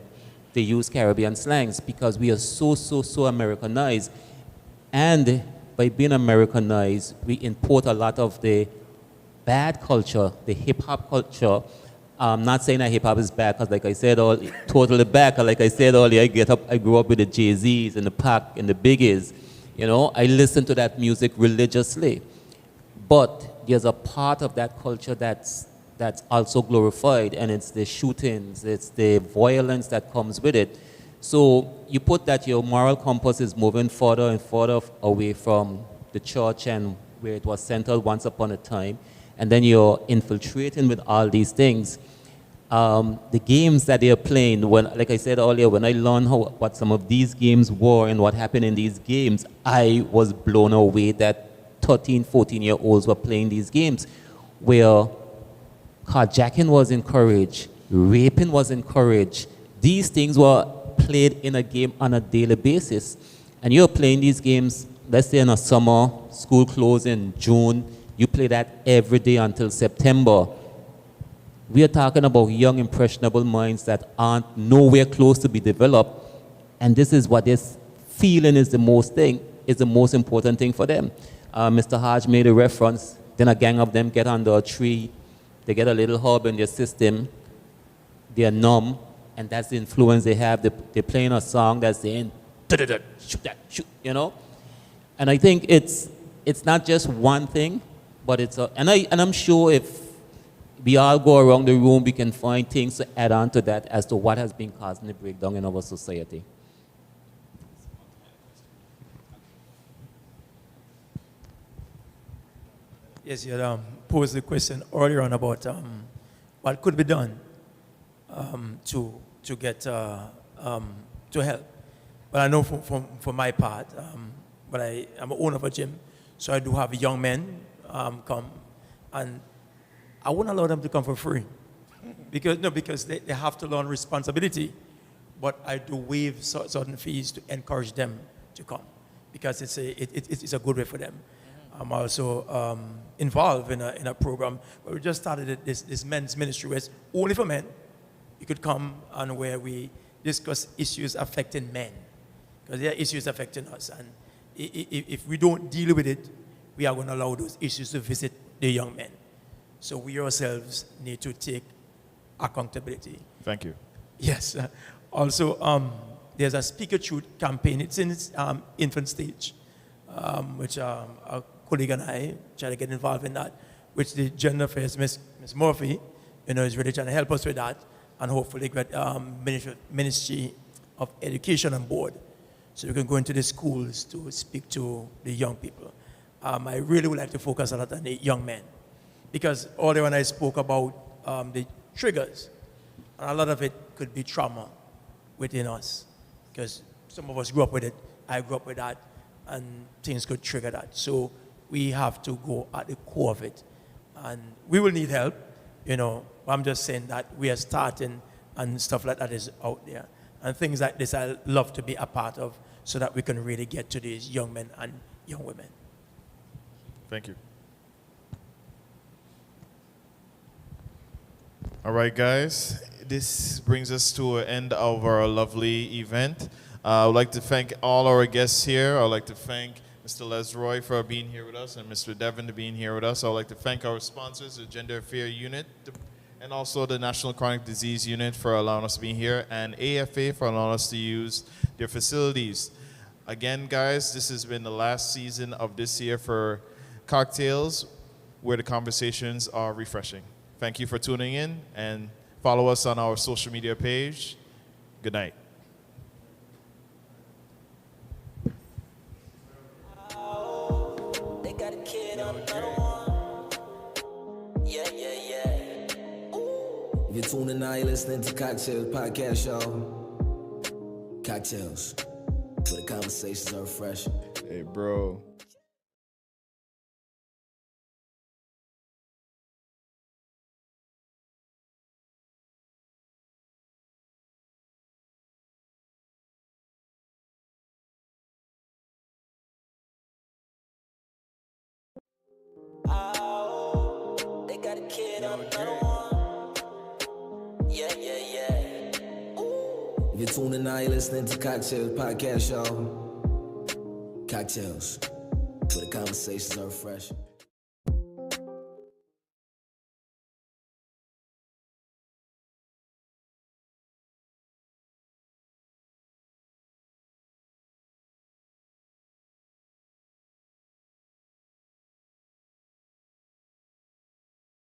they use Caribbean slangs because we are so Americanized. And by being Americanized, we import a lot of the bad culture, the hip-hop culture. I'm not saying that hip-hop is bad, because like I said, totally bad. Like I said earlier, I grew up with the Jay-Z's and the Pac and the Biggies. You know, I listen to that music religiously. But there's a part of that culture that's also glorified, and it's the shootings, it's the violence that comes with it. So you put that your moral compass is moving further and further away from the church and where it was centered once upon a time, and then you're infiltrating with all these things. The games that they're playing, like I said earlier, when I learned what some of these games were and what happened in these games, I was blown away that 13, 14-year-olds were playing these games where carjacking was encouraged, raping was encouraged. These things were played in a game on a daily basis. And you're playing these games, let's say in a summer, school closed in June, you play that every day until September. We are talking about young, impressionable minds that aren't nowhere close to be developed. And this is what they're feeling is the most important thing for them. Mr. Hodge made a reference, then a gang of them get under a tree, they get a little herb in their system, they're numb, and that's the influence they have. They're playing a song that's saying, shoot that, shoot, you know? And I think it's not just one thing, but and I'm sure if we all go around the room, we can find things to add on to that as to what has been causing the breakdown in our society. Yes, you had posed the question earlier on about what could be done to get to help. But I know for my part, but I'm an owner of a gym, so I do have young men come, and I wouldn't allow them to come for free because they have to learn responsibility. But I do waive certain fees to encourage them to come because it's a good way for them. I'm also involved in a program where we just started this men's ministry where it's only for men. You could come and where we discuss issues affecting men because there are issues affecting us. And if we don't deal with it, we are going to allow those issues to visit the young men. So we ourselves need to take accountability. Thank you. Yes. Also, there's a Speak Your Truth campaign. It's in its infant stage, which a colleague and I try to get involved in that, which the Gender Affairs, Miss Murphy, is really trying to help us with that, and hopefully get Ministry of Education on board, so we can go into the schools to speak to the young people. I really would like to focus a lot on the young men, because earlier when I spoke about the triggers, and a lot of it could be trauma within us, because some of us grew up with it, I grew up with that, and things could trigger that. So we have to go at the core of it. And we will need help, I'm just saying that we are starting and stuff like that is out there. And things like this I love to be a part of so that we can really get to these young men and young women. Thank you. All right, guys. This brings us to an end of our lovely event. I would like to thank all our guests here. I would like to thank Mr. Lesroy for being here with us and Mr. Devon for being here with us. I would like to thank our sponsors, the Gender Affairs Unit, and also the National Chronic Disease Unit for allowing us to be here, and AFA for allowing us to use their facilities. Again, guys, this has been the last season of this year for CockTales, where the conversations are refreshing. Thank you for tuning in, and follow us on our social media page. Good night. They got a kid on another one. Yeah. If you're tuning now, you're listening to CockTales Podcast Show. CockTales, where the conversations are fresh. Hey, bro. They got a kid on another one. Yeah. If you're tuning now, you're listening to CockTales Podcast Show. CockTales, where the conversations are fresh.